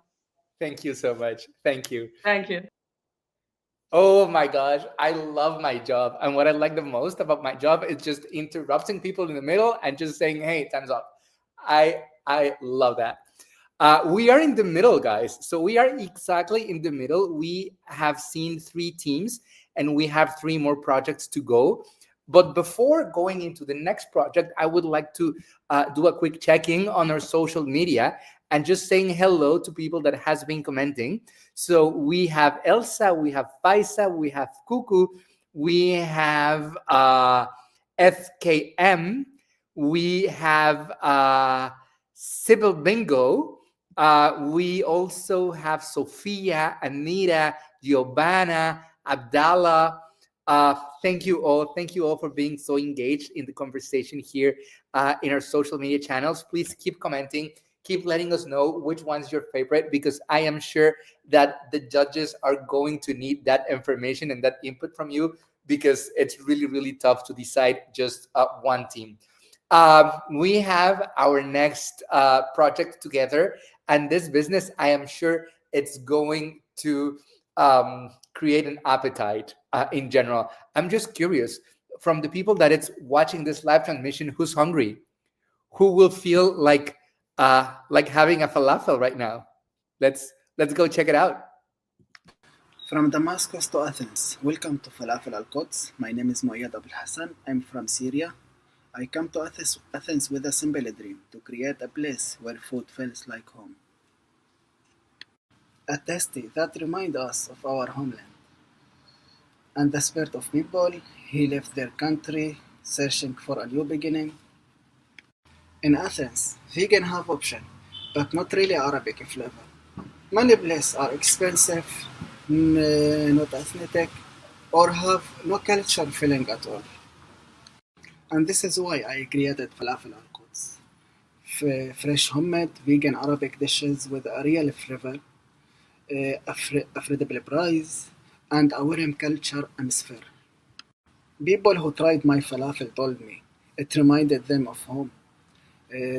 Thank you so much. Thank you. Thank you. Oh my gosh, I love my job. And what I like the most about my job is just interrupting people in the middle and just saying, "Hey, time's up." I love that. We are in the middle, guys. So we are exactly in the middle. We have seen three teams and we have three more projects to go. But before going into the next project, I would like to do a quick checking on our social media and just saying hello to people that has been commenting. So we have Elsa, we have Faisa, we have Kuku, we have FKM, we have Sybil Bingo. We also have Sophia, Anita, Giovanna, Abdallah. Thank you all. Thank you all for being so engaged in the conversation here in our social media channels. Please keep commenting. Keep letting us know which one's your favorite, because I am sure that the judges are going to need that information and that input from you, because it's really, really tough to decide just one team. We have our next project together, and this business, I am sure it's going to create an appetite in general. I'm just curious, from the people that it's watching this live transmission, who's hungry? Who will feel like having a falafel right now? Let's go check it out. From Damascus to Athens, welcome to Falafel Al Quds. My name is Moyad Abul Hassan. I'm from Syria. I come to Athens with a simple dream to create a place where food feels like home. A tasty that reminds us of our homeland and the spirit of people who left their country searching for a new beginning. In Athens, vegan have option, but not really Arabic flavor. Many places are expensive, not authentic, or have no culture feeling at all. And this is why I created Falafel Al Quds. Fresh homemade vegan Arabic dishes with a real flavor, affordable price, and a warm culture atmosphere. People who tried my falafel told me it reminded them of home.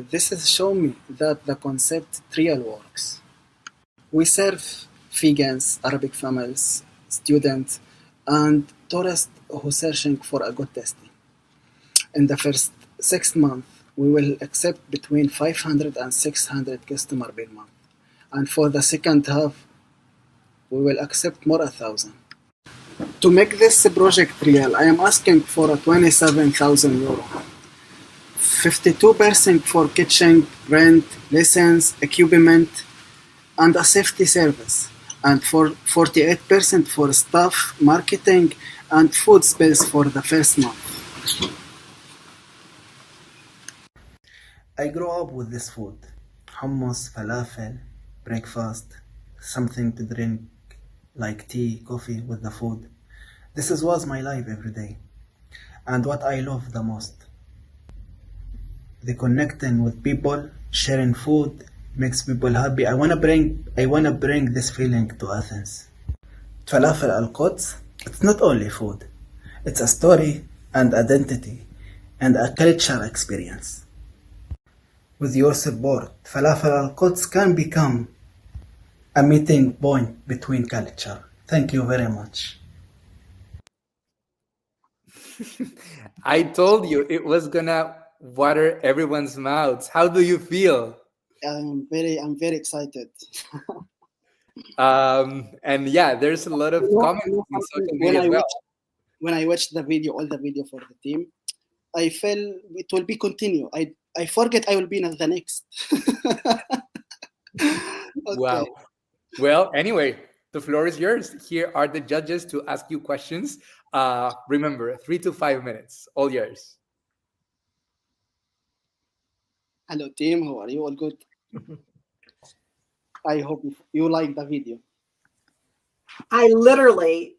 This has shown me that the concept real works. We serve vegans, Arabic families, students, and tourists who searching for a good tasty. In the first 6 months, we will accept between 500 and 600 customers per month. And for the second half, we will accept more 1,000. To make this project real, I am asking for a 27,000 euro. 52% for kitchen, rent, license, equipment, and a safety service, and for 48% for staff, marketing, and food space for the first month. I grew up with this food: hummus, falafel, breakfast, something to drink like tea, coffee with the food. Was my life every day, and what I love the most. The connecting with people, sharing food makes people happy. I wanna bring this feeling to Athens. Falafel Al Quds, it's not only food, it's a story and identity and a culture experience. With your support, Falafel Al Quds can become a meeting point between culture. Thank you very much. I told you it was gonna water everyone's mouths. How do you feel? I'm very excited. And yeah, there's a lot of comments You know in something, social media as well. when I watched the video, all the video for the team, I felt it will be continue. I forget I will be in the next. Wow. Okay. Well, anyway, the floor is yours. Here are the judges to ask you questions. Remember, 3 to 5 minutes. All yours. Hello team, how are you? All good? I hope you like the video. I literally,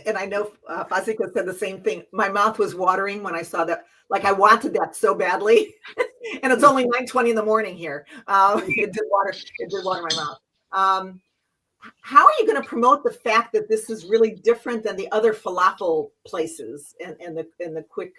and I know Fazika said the same thing. My mouth was watering when I saw that. Like I wanted that so badly, and it's only 9:20 in the morning here. It did water. It did water my mouth. How are you going to promote the fact that this is really different than the other falafel places and the quick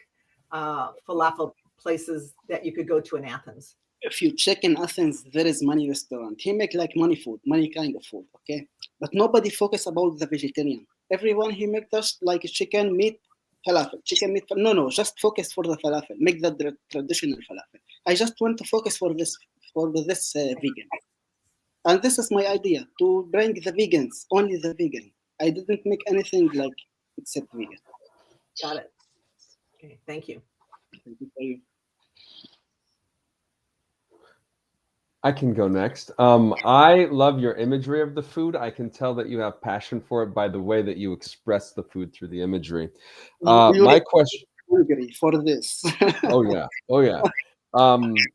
falafel places that you could go to in Athens? If you check in Athens, there is many restaurant. He make like money food, many kind of food, okay? But nobody focus about the vegetarian. Everyone he make just like chicken, meat, falafel, chicken, meat. No, just focus for the falafel. Make the traditional falafel. I just want to focus for this vegan. And this is my idea, to bring the vegans, only the vegan. I didn't make anything like except vegan. Got it. Okay, thank you. Thank you for you. I can go next. I love your imagery of the food. I can tell that you have passion for it by the way that you express the food through the imagery. My question. Hungry for this. Oh yeah.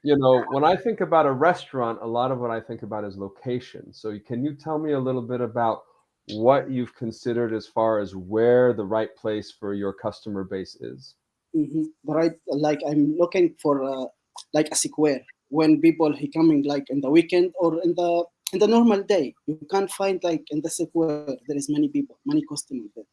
You know, when I think about a restaurant, a lot of what I think about is location. So can you tell me a little bit about what you've considered as far as where the right place for your customer base is? Mm-hmm. Right, like I'm looking for like a square when people he coming like in the weekend or in the normal day. You can't find like in the square there is many people, many customers there.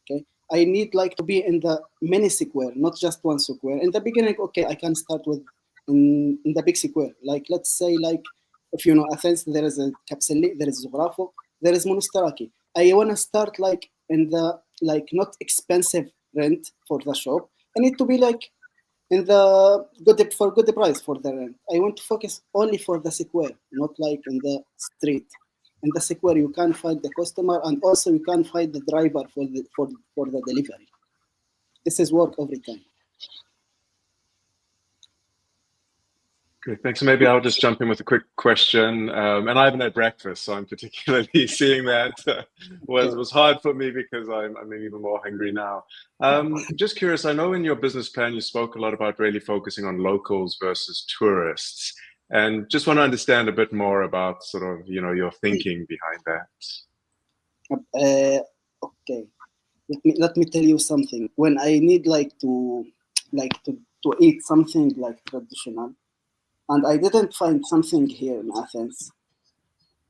Okay, I need like to be in the many square, not just one square. In the beginning, okay, I can start with in the big square. Like let's say like if you know Athens, there is a Kapselli, there is Zografo, there is Monastiraki. I wanna start like in the like not expensive rent for the shop. I need to be like in the good price for the rent. I want to focus only for the square, not like in the street. In the square, you can find the customer, and also you can find the driver for the delivery. This is work every time. Great, thanks. So maybe I'll just jump in with a quick question. And I haven't had breakfast, so I'm particularly seeing that was hard for me because I'm even more hungry now. Just curious, I know in your business plan you spoke a lot about really focusing on locals versus tourists, and just want to understand a bit more about sort of your thinking behind that. Okay, let me tell you something. When I need to eat something like traditional, and I didn't find something here in Athens.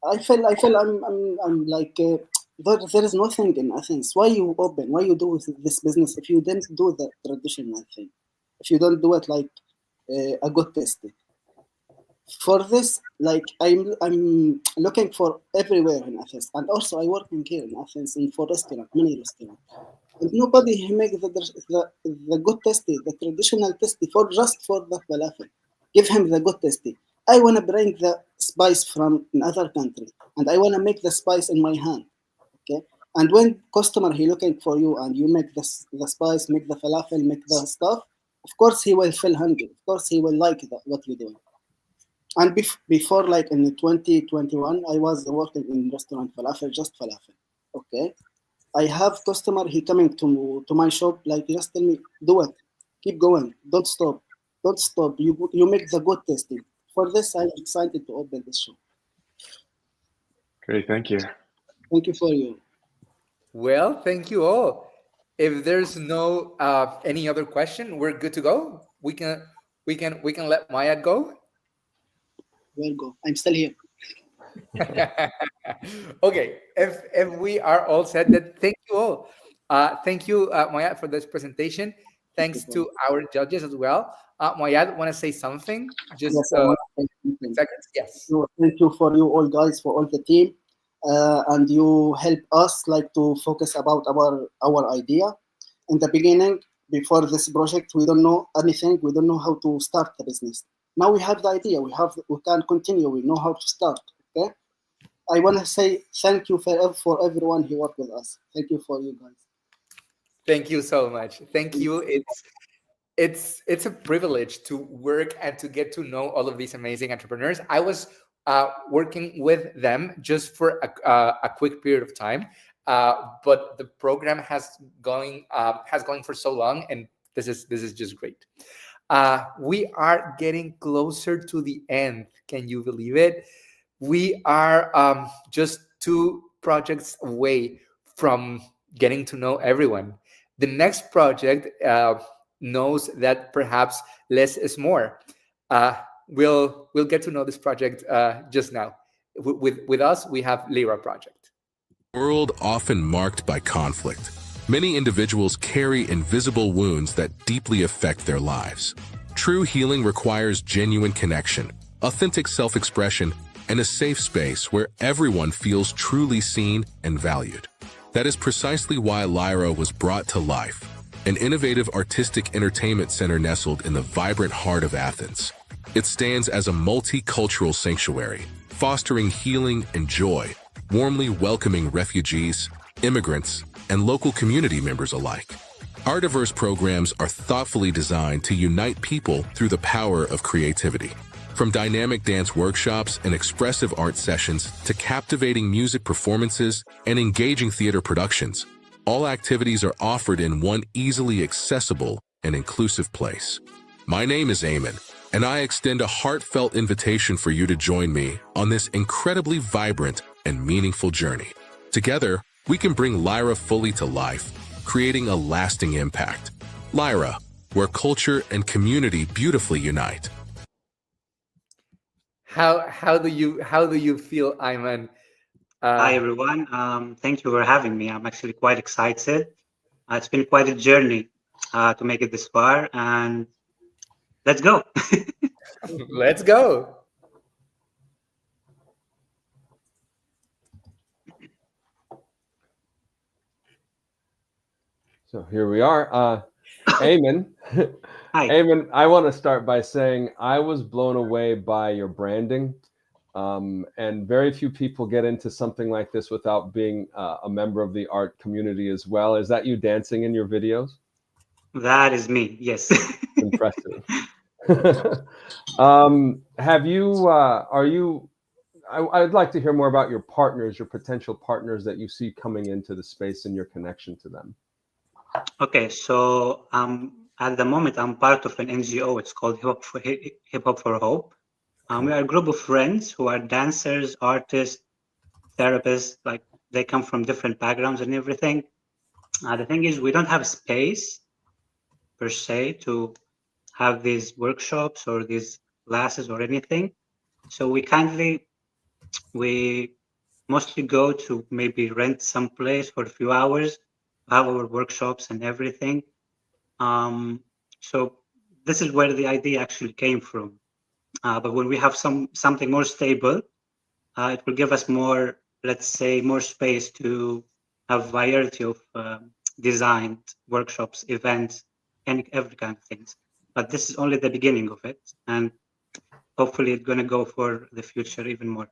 I feel I'm like there is nothing in Athens. Why you open? Why you do this business if you didn't do the traditional thing? If you don't do it like a good taste. For this, like I'm looking for everywhere in Athens, and also I working here in Athens in for restaurant, many restaurants. And nobody make the good tasty, the traditional tasty for just for the falafel. Give him the good tasty. I want to bring the spice from another country, and I want to make the spice in my hand. Okay. And when customer he looking for you, and you make the spice, make the falafel, make the stuff, of course he will feel hungry. Of course he will like what you're doing. And before, like in 2021, I was working in restaurant falafel, just falafel. Okay. I have customer, he coming to my shop, like just tell me, do it, keep going, don't stop. You make the good tasting. For this, I'm excited to open this shop. Great, thank you. Thank you for you. Well, thank you all. If there's no any other question, we're good to go. We can let Mayad go. We'll go. I'm still here. Okay, if we are all set, then thank you all. Thank you, Mayad, for this presentation. Thanks to our judges as well. Mayad, want to say something? Just seconds. Yes. So thank you for you all guys, for all the team, and you help us like to focus about our idea. In the beginning, before this project, we don't know anything. We don't know how to start the business. Now we have the idea. We can continue. We know how to start. Okay. I want to say thank you for everyone who worked with us. Thank you for you guys. Thank you so much. Thank you. It's a privilege to work and to get to know all of these amazing entrepreneurs. I was working with them just for a quick period of time, but the program has going for so long, and this is just great. We are getting closer to the end. Can you believe it? We are just 2 projects away from getting to know everyone. The next project knows that perhaps less is more. We'll get to know this project just now. With us, we have Lyra Project. World often marked by conflict. Many individuals carry invisible wounds that deeply affect their lives. True healing requires genuine connection, authentic self-expression, and a safe space where everyone feels truly seen and valued. That is precisely why Lyra was brought to life, an innovative artistic entertainment center nestled in the vibrant heart of Athens. It stands as a multicultural sanctuary, fostering healing and joy, warmly welcoming refugees, immigrants, and local community members alike. Our diverse programs are thoughtfully designed to unite people through the power of creativity. From dynamic dance workshops and expressive art sessions to captivating music performances and engaging theater productions, all activities are offered in one easily accessible and inclusive place. My name is Eamon, and I extend a heartfelt invitation for you to join me on this incredibly vibrant and meaningful journey. Together, we can bring Lyra fully to life, creating a lasting impact. Lyra, where culture and community beautifully unite. How do you feel, Ayman? Hi everyone. Thank you for having me. I'm actually quite excited. It's been quite a journey to make it this far, and let's go. Let's go. So here we are. Eamon. Hi. Eamon, I want to start by saying I was blown away by your branding. And very few people get into something like this without being a member of the art community as well. Is that you dancing in your videos? That is me, yes. Impressive. I'd like to hear more about your partners, your potential partners that you see coming into the space and your connection to them. Okay, so at the moment, I'm part of an NGO. It's called Hip Hop for Hope. We are a group of friends who are dancers, artists, therapists, like they come from different backgrounds and everything. The thing is, we don't have space per se to have these workshops or these classes or anything. So we mostly go to maybe rent some place for a few hours, have our workshops and everything. So this is where the idea actually came from. But when we have something more stable, it will give us more, let's say, more space to have variety of designed workshops, events, and every kind of things. But this is only the beginning of it, and hopefully it's going to go for the future even more.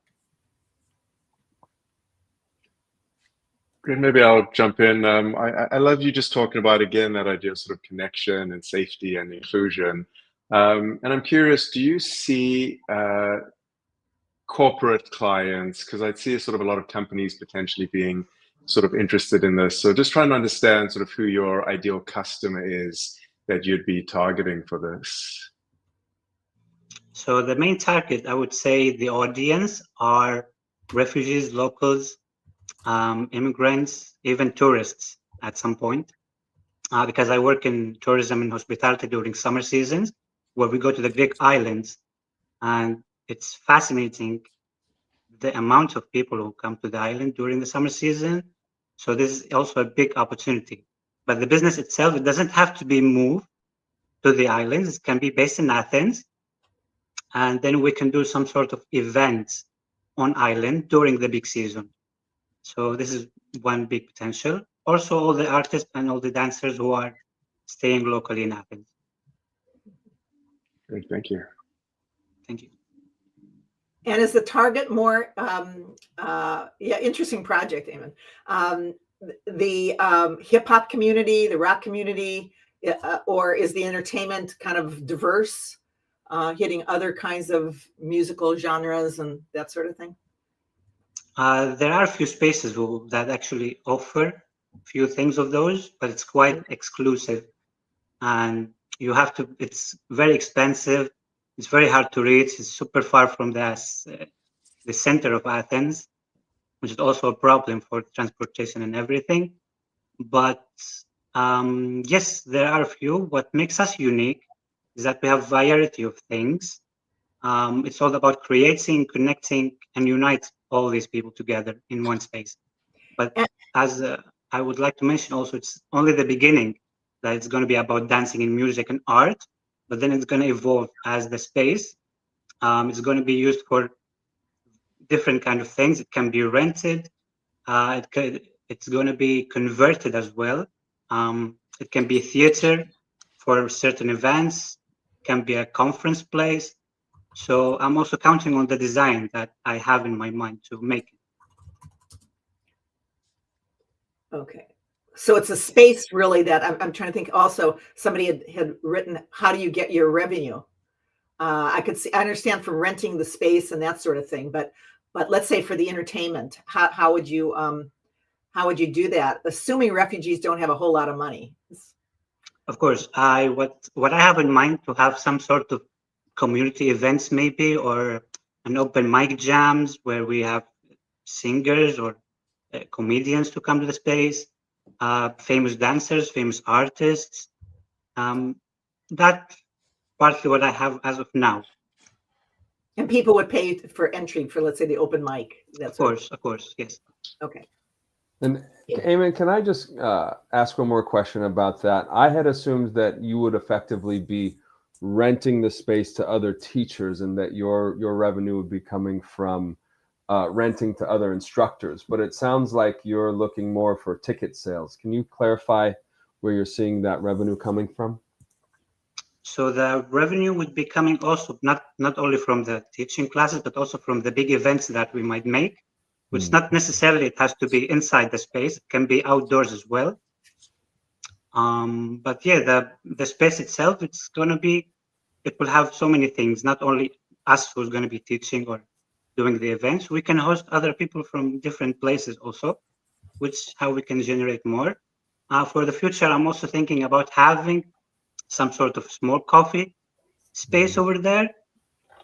Great, maybe I'll jump in. I love you just talking about, again, that idea of sort of connection and safety and inclusion. And I'm curious, do you see corporate clients, because I'd see sort of a lot of companies potentially being sort of interested in this. So just trying to understand sort of who your ideal customer is that you'd be targeting for this. So the main target, I would say the audience are refugees, locals, immigrants, even tourists at some point. Because I work in tourism and hospitality during summer seasons, where we go to the Greek islands, and it's fascinating the amount of people who come to the island during the summer season. So this is also a big opportunity. But the business itself, it doesn't have to be moved to the islands. It can be based in Athens. And then we can do some sort of events on island during the big season. So this is one big potential. Also, all the artists and all the dancers who are staying locally in Athens. Great, thank you. Thank you. And is the target more, interesting project, Eamon. The hip hop community, the rock community, or is the entertainment kind of diverse, hitting other kinds of musical genres and that sort of thing? There are a few spaces that actually offer a few things of those, but it's quite exclusive. And you have to, it's very expensive. It's very hard to reach. It's super far from the center of Athens. which is also a problem for transportation and everything. But yes, there are a few. What makes us unique is that we have variety of things. It's all about creating, connecting, and unite all these people together in one space. But as I would like to mention also, it's only the beginning, that it's going to be about dancing and music and art, but then it's going to evolve as the space. It's going to be used for different kind of things. It can be rented. It's going to be converted as well. It can be theater for certain events. Can be a conference place. So I'm also counting on the design that I have in my mind to make it. Okay. So it's a space really that I'm trying to think also somebody had written, how do you get your revenue? I understand from renting the space and that sort of thing, but let's say for the entertainment, how would you do that? Assuming refugees don't have a whole lot of money. Of course, what I have in mind to have some sort of community events maybe, or an open mic jams where we have singers or comedians to come to the space, famous dancers, famous artists. That's partly what I have as of now. And people would pay for entry for, let's say, the open mic. Of course, yes. Okay. And Eamon, can I just ask one more question about that? I had assumed that you would effectively be renting the space to other teachers, and that your revenue would be coming from renting to other instructors. But it sounds like you're looking more for ticket sales. Can you clarify where you're seeing that revenue coming from? So the revenue would be coming also not only from the teaching classes, but also from the big events that we might make, which not necessarily it has to be inside the space. It can be outdoors as well. But yeah, the space itself, it will have so many things, not only us who's going to be teaching or doing the events. We can host other people from different places also, which how we can generate more. For the future, I'm also thinking about having some sort of small coffee space over there.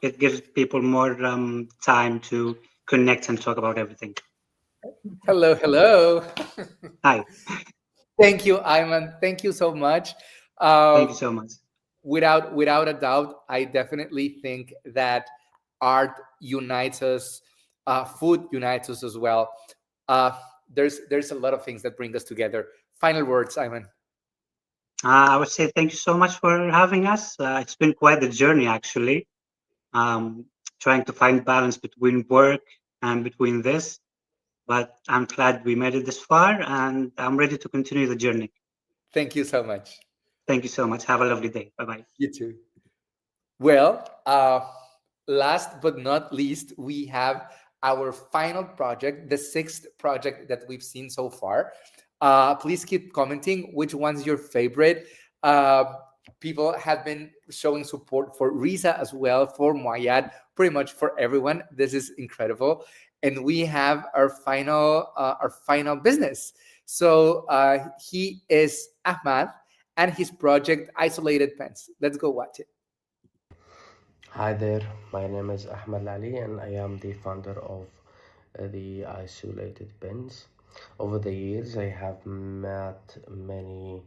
It gives people more time to connect and talk about everything. Hello. Hi. Thank you, Ayman. Thank you so much. Thank you so much. Without a doubt, I definitely think that art unites us, food unites us as well. There's a lot of things that bring us together. Final words, Ayman. I would say thank you so much for having us. It's been quite the journey, actually, trying to find balance between work and between this. But I'm glad we made it this far, and I'm ready to continue the journey. Thank you so much. Thank you so much. Have a lovely day. Bye-bye. You too. Well, last but not least, we have our final project, the 6th project that we've seen so far. Please keep commenting which one's your favorite. People have been showing support for Risa as well, for Moayad, pretty much for everyone. This is incredible. And we have our final business. So he is Ahmad and his project Isolated Pens. Let's go watch it. Hi there, my name is Ahmed Ali and I am the founder of the Isolated Pens. Over the years, I have met many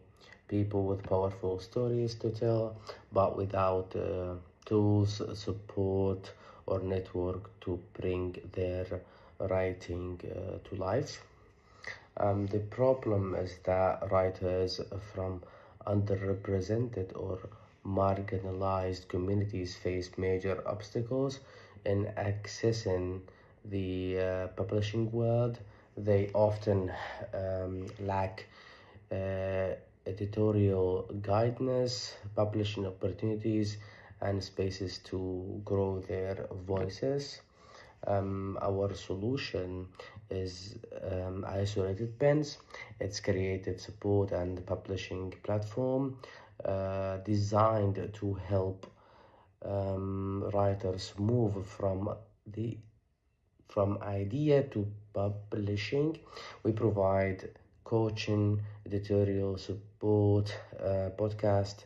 people with powerful stories to tell, but without tools, support, or network to bring their writing to life. The problem is that writers from underrepresented or marginalized communities face major obstacles in accessing the publishing world. They often lack editorial guidance, publishing opportunities, and spaces to grow their voices. Our solution is Isolated Pens. It's creative support and publishing platform designed to help writers move from idea to publishing. We provide coaching, editorial support, podcast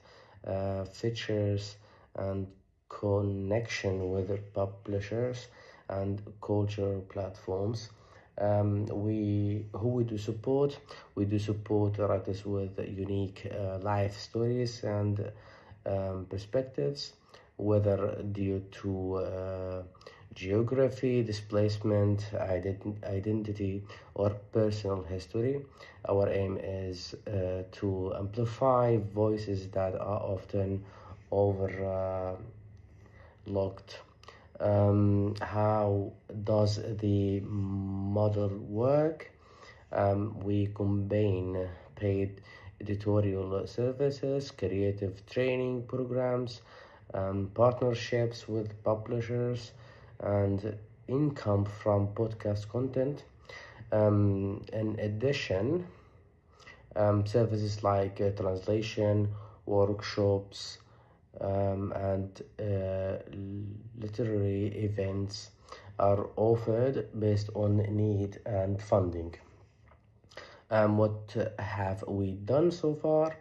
features, and connection with publishers and culture platforms. We do support. We do support writers with unique life stories and perspectives, whether due to geography, displacement, identity, or personal history. Our aim is to amplify voices that are often overlooked. How does the model work? We combine paid editorial services, creative training programs, partnerships with publishers, and income from podcast content. In addition, services like translation, workshops, and literary events are offered based on need and funding. What have we done so far?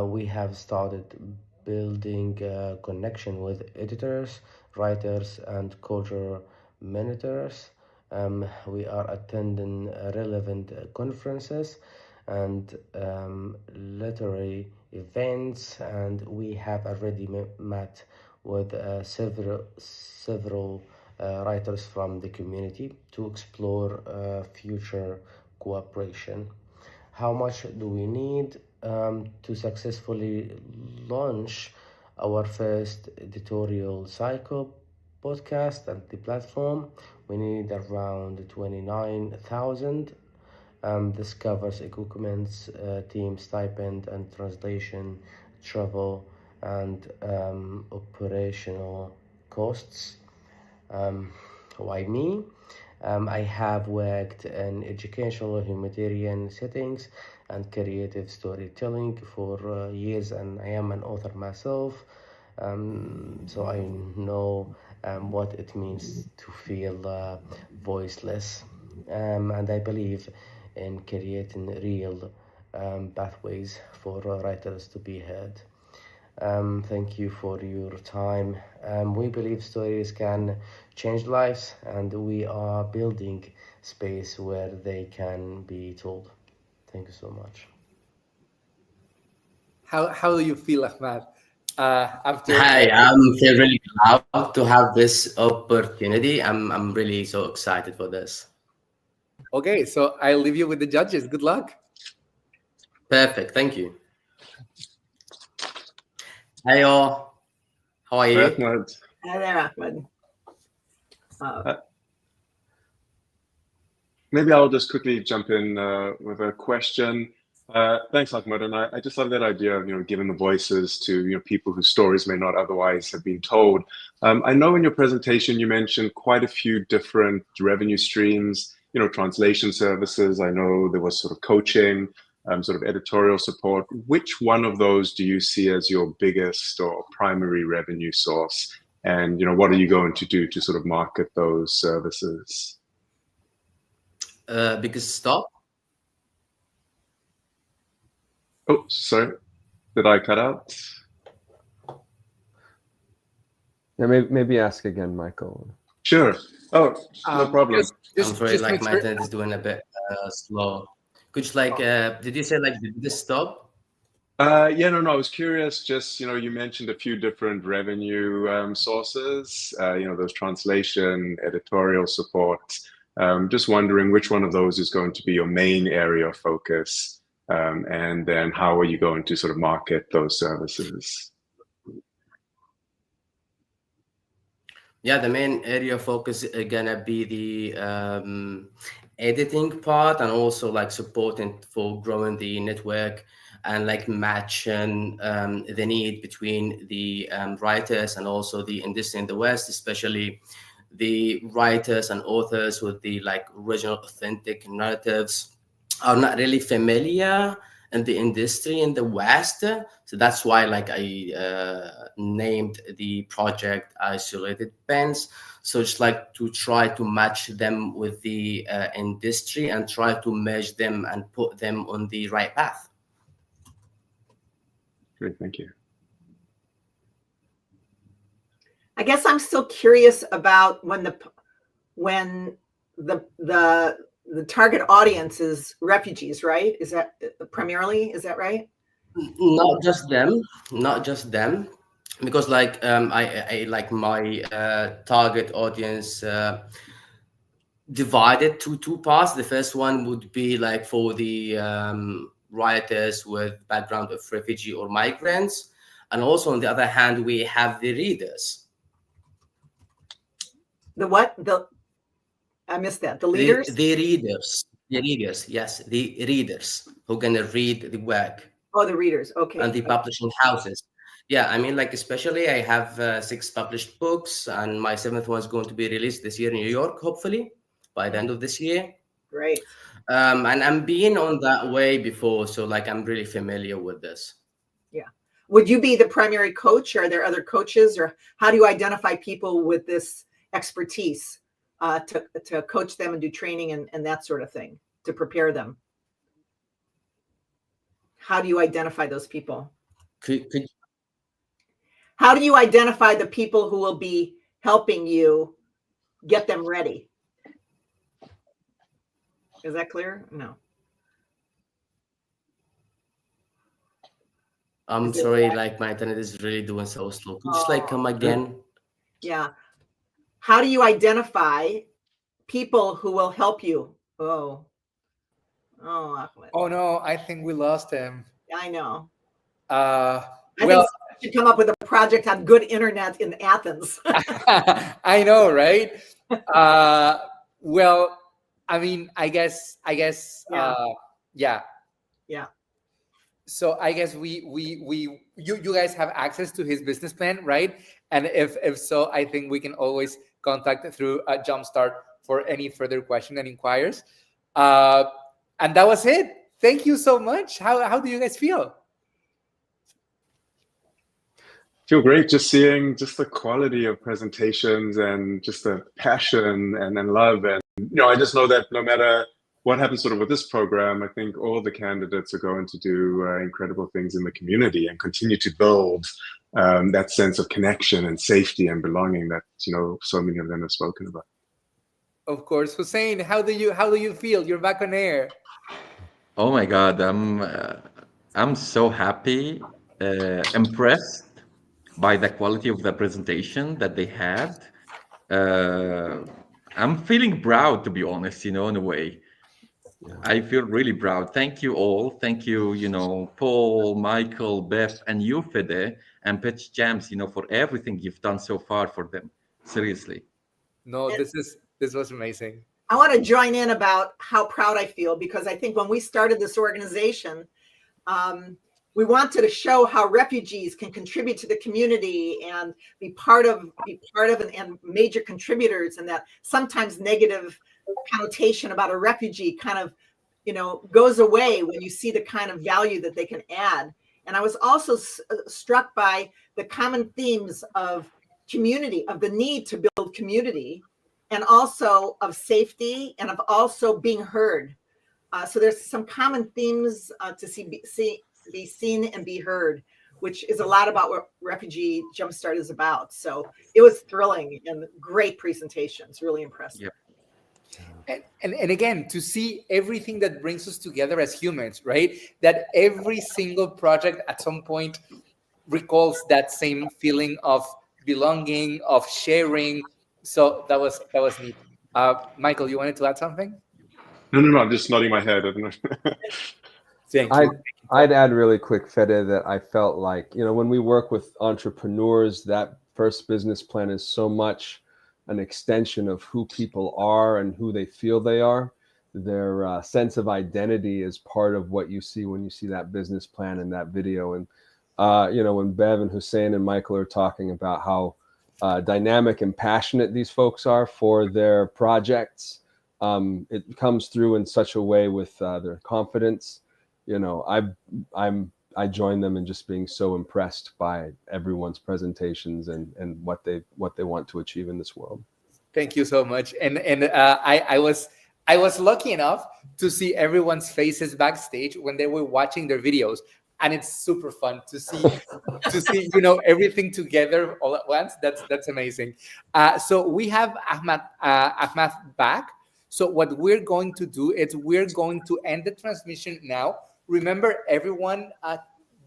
We have started building a connection with editors, writers, and culture mentors. We are attending relevant conferences and literary events, and we have already met with several writers from the community to explore future cooperation. How much do we need to successfully launch our first editorial cycle podcast and the platform? We need around 29,000. This covers equipment, team stipend and translation, travel, and operational costs. Why me? I have worked in educational humanitarian settings and creative storytelling for years, and I am an author myself, so I know what it means to feel voiceless, and I believe in creating real pathways for writers to be heard. Thank you for your time. We believe stories can change lives, and we are building space where they can be told. Thank you so much. How do you feel, Ahmad? After Hi, I'm feel really proud to have this opportunity. I'm really so excited for this. Okay, so I'll leave you with the judges. Good luck. Perfect. Thank you. Hey all. How are you? Ahmed. Hi there, Ahmed. Maybe I'll just quickly jump in with a question. Thanks, Ahmed. And I just love that idea of giving the voices to people whose stories may not otherwise have been told. I know in your presentation you mentioned quite a few different revenue streams. Translation services. I know there was sort of coaching, sort of editorial support. Which one of those do you see as your biggest or primary revenue source? And what are you going to do to sort of market those services? Biggest stop? Oh, sorry. Did I cut out? Yeah, maybe ask again, Michael. Sure. Oh, no problem. I'm sorry, like my internet is doing a bit slow. Could you did you say the biggest stop? Yeah, no. I was curious. Just you mentioned a few different revenue sources. Those translation, editorial support. Just wondering which one of those is going to be your main area of focus, and then how are you going to sort of market those services? Yeah, the main area of focus is gonna be the editing part, and also supporting for growing the network and matching the need between the writers and also the industry in the West, especially the writers and authors with the original authentic narratives are not really familiar in the industry in the West. So that's why I named the project Isolated Pens. So just to try to match them with the industry and try to merge them and put them on the right path. Great, thank you. I guess I'm still curious about when the the target audience is refugees, right? Is that primarily, is that right? Not just them, because like I like my target audience divided to two parts. The first one would be like for the writers with background of refugee or migrants, and also on the other hand we have the readers. The what? I missed that. The leaders? The readers. The readers, yes, the readers who gonna read the work. Oh, the readers. Okay. And the publishing houses. Yeah, I mean, like especially I have 6 published books, and my 7th one is going to be released this year in New York, hopefully by the end of this year. Great. And I'm being on that way before, so like I'm really familiar with this. Yeah. Would you be the primary coach, or are there other coaches, or how do you identify people with this expertise to coach them and do training and that sort of thing to prepare them? How do you identify those people? How do you identify the people who will be helping you get them ready? Is that clear? No. I'm sorry, like my internet is really doing so slow. Could you just like come again? Yeah. How do you identify people who will help you? Oh, Ahmed. Oh no, I think we lost him. I know. Well, I think we should come up with a project on good internet in Athens. I know, right? Well, I mean, I guess, yeah. Yeah. So I guess you guys have access to his business plan, right? And if so, I think we can always contact through JumpStart for any further question and inquiries. And that was it. Thank you so much. How do you guys feel? Feel great just seeing just the quality of presentations and just the passion and then love. And, I just know that no matter what happens sort of with this program, I think all the candidates are going to do incredible things in the community and continue to build that sense of connection and safety and belonging that, so many of them have spoken about. Of course. Hussein, how do you feel? You're back on air. Oh my God, I'm so happy, impressed by the quality of the presentation that they had. I'm feeling proud, to be honest, in a way. Yeah. I feel really proud. Thank you all. Thank you, Paul, Michael, Beth, and you, Fede, and Pitch Jams, for everything you've done so far for them. Seriously. No, this was amazing. I want to join in about how proud I feel, because I think when we started this organization, we wanted to show how refugees can contribute to the community and be part of and major contributors, and that sometimes negative connotation about a refugee kind of, goes away when you see the kind of value that they can add. And I was also struck by the common themes of community, of the need to build community, and also of safety, and of also being heard. So there's some common themes to be seen and be heard, which is a lot about what Refugee JumpStart is about. So it was thrilling and great presentations, really impressive. Yep. And again, to see everything that brings us together as humans, right? That every single project at some point recalls that same feeling of belonging, of sharing. So that was neat. Michael, you wanted to add something? No, I'm just nodding my head. I don't know. Thank you. I'd add really quick, Fede, that I felt like, when we work with entrepreneurs, that first business plan is so much an extension of who people are and who they feel they are. Their sense of identity is part of what you see when you see that business plan in that video. And, when Bev and Hussein and Michael are talking about how dynamic and passionate these folks are for their projects, it comes through in such a way with their confidence. I join them in just being so impressed by everyone's presentations and what they want to achieve in this world. Thank you so much. And I was lucky enough to see everyone's faces backstage when they were watching their videos, and it's super fun to see everything together all at once. That's amazing. So we have Ahmad back. So what we're going to do is we're going to end the transmission now. Remember, everyone,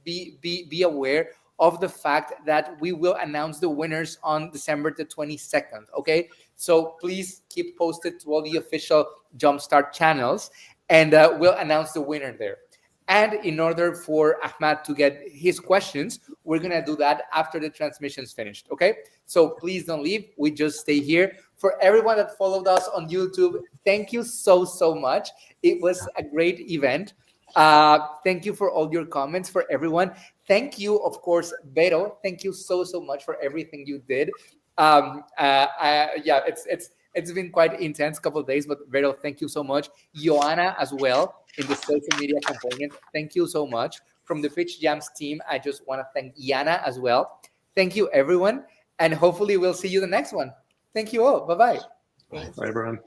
be aware of the fact that we will announce the winners on December the 22nd. Okay, so please keep posted to all the official Jumpstart channels, and we'll announce the winner there. And in order for Ahmad to get his questions, we're going to do that after the transmission's finished, okay? So please don't leave. We just stay here. For everyone that followed us on YouTube, thank you so much. It was a great event. Thank you for all your comments, for everyone. Thank you, of course, Beto. Thank you so much for everything you did. Yeah, it's been quite intense couple of days, but Beto, thank you so much. Joanna as well, in the social media component. Thank you so much. From the Pitch Jams team, I just want to thank Yana as well. Thank you, everyone. And hopefully we'll see you the next one. Thank you all. Bye-bye. Bye, everyone.